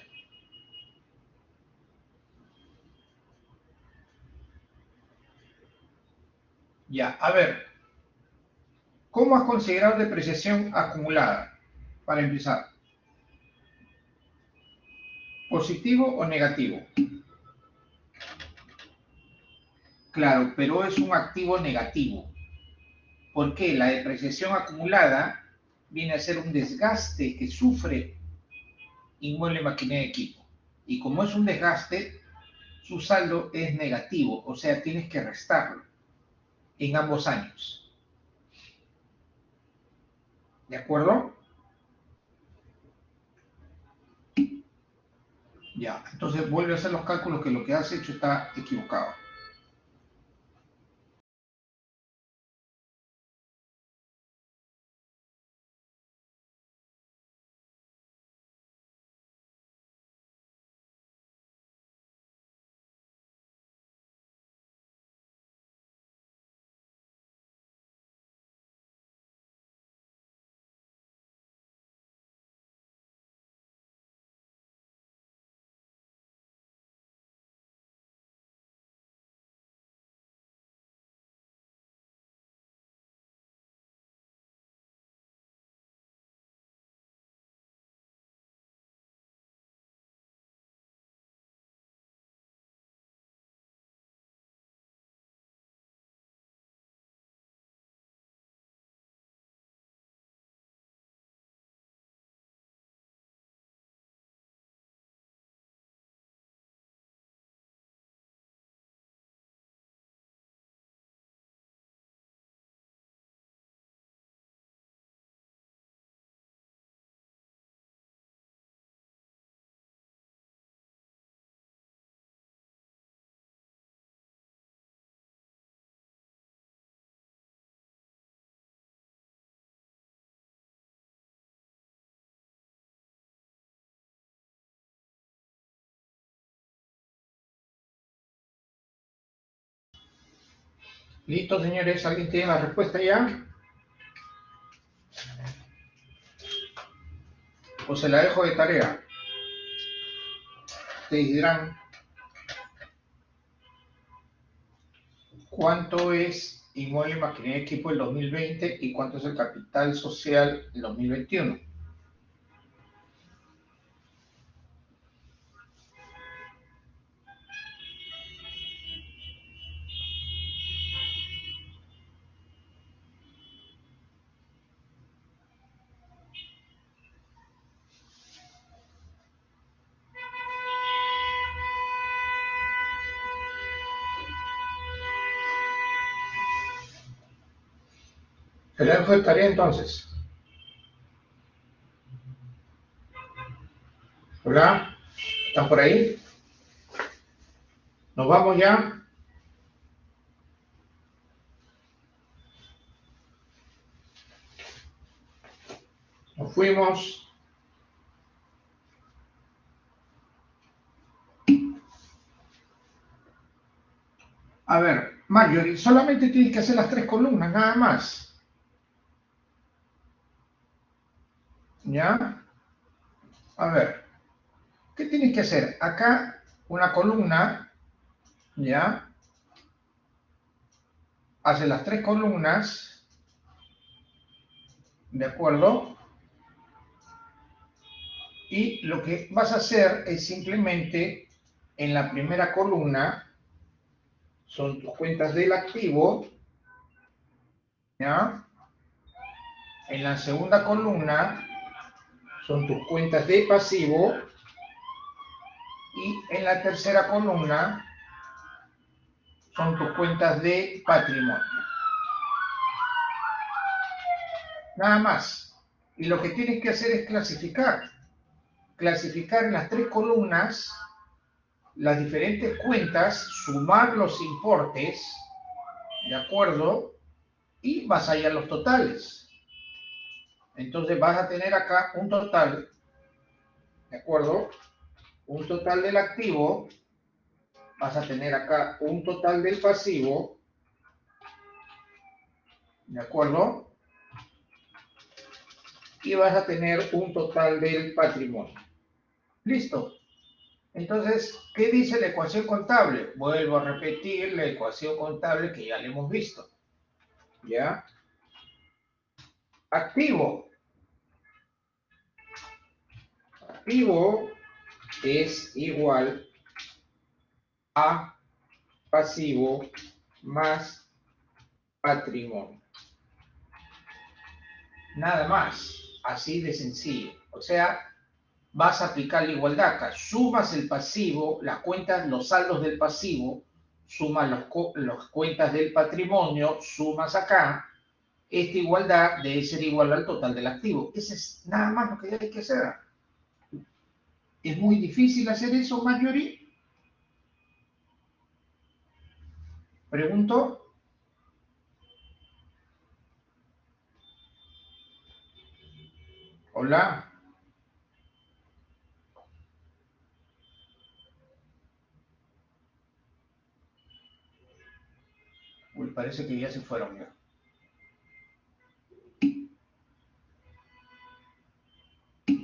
Ya, a ver, ¿cómo has considerado depreciación acumulada? Para empezar, ¿positivo o negativo? Claro, pero es un activo negativo. ¿Por qué? La depreciación acumulada viene a ser un desgaste que sufre inmueble, maquinaria, equipo. Y como es un desgaste, su saldo es negativo, o sea, tienes que restarlo en ambos años. ¿De acuerdo? Ya, entonces vuelve a hacer los cálculos que lo que has hecho está equivocado. ¿Listo, señores? ¿Alguien tiene la respuesta ya? ¿O se la dejo de tarea? Ustedes dirán cuánto es inmueble, maquinaria, equipo del 2020 y cuánto es el capital social del 2021. Se la dejo de tarea entonces. Hola, ¿están por ahí? ¿Nos vamos ya? Nos fuimos. A ver, Marjorie, solamente tienes que hacer las 3 columnas, nada más. ¿Ya? A ver, ¿qué tienes que hacer? Acá una columna, ¿ya? Hace las 3 columnas, ¿de acuerdo? Y lo que vas a hacer es simplemente, en la primera columna, son tus cuentas del activo, ¿ya? En la segunda columna son tus cuentas de pasivo y en la tercera columna son tus cuentas de patrimonio. Nada más. Y lo que tienes que hacer es clasificar. Clasificar en las 3 columnas las diferentes cuentas, sumar los importes, ¿de acuerdo? Y vas a hallar los totales. Entonces vas a tener acá un total ¿De acuerdo? Un total del activo, vas a tener acá un total del pasivo, ¿de acuerdo? Y vas a tener un total del patrimonio. Listo. Entonces, ¿qué dice la ecuación contable? Vuelvo a repetir la ecuación contable que ya la hemos visto. ¿Ya? Activo. Activo es igual a pasivo más patrimonio. Nada más, así de sencillo. O sea, vas a aplicar la igualdad acá. Sumas el pasivo, las cuentas, los saldos del pasivo, sumas las cuentas del patrimonio, sumas acá. Esta igualdad debe ser igual al total del activo. Ese es nada más lo que hay que hacer. ¿Es muy difícil hacer eso, Marjorie? Pregunto. Hola. Uy, parece que ya se fueron ya.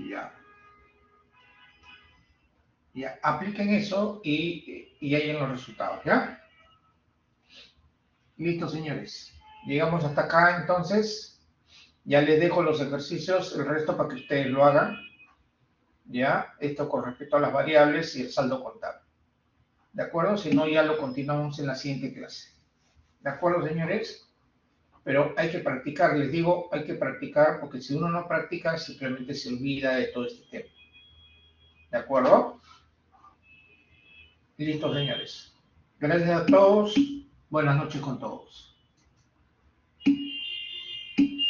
Ya. Ya, apliquen eso y hayan los resultados, ¿ya? Listo, señores. Llegamos hasta acá, entonces. Ya les dejo los ejercicios, el resto para que ustedes lo hagan. ¿Ya? Esto con respecto a las variables y el saldo contable. ¿De acuerdo? Si no, ya lo continuamos en la siguiente clase. ¿De acuerdo, señores? Pero hay que practicar, les digo, hay que practicar, porque si uno no practica, simplemente se olvida de todo este tema. ¿De acuerdo? Listo, señores. Gracias a todos. Buenas noches con todos.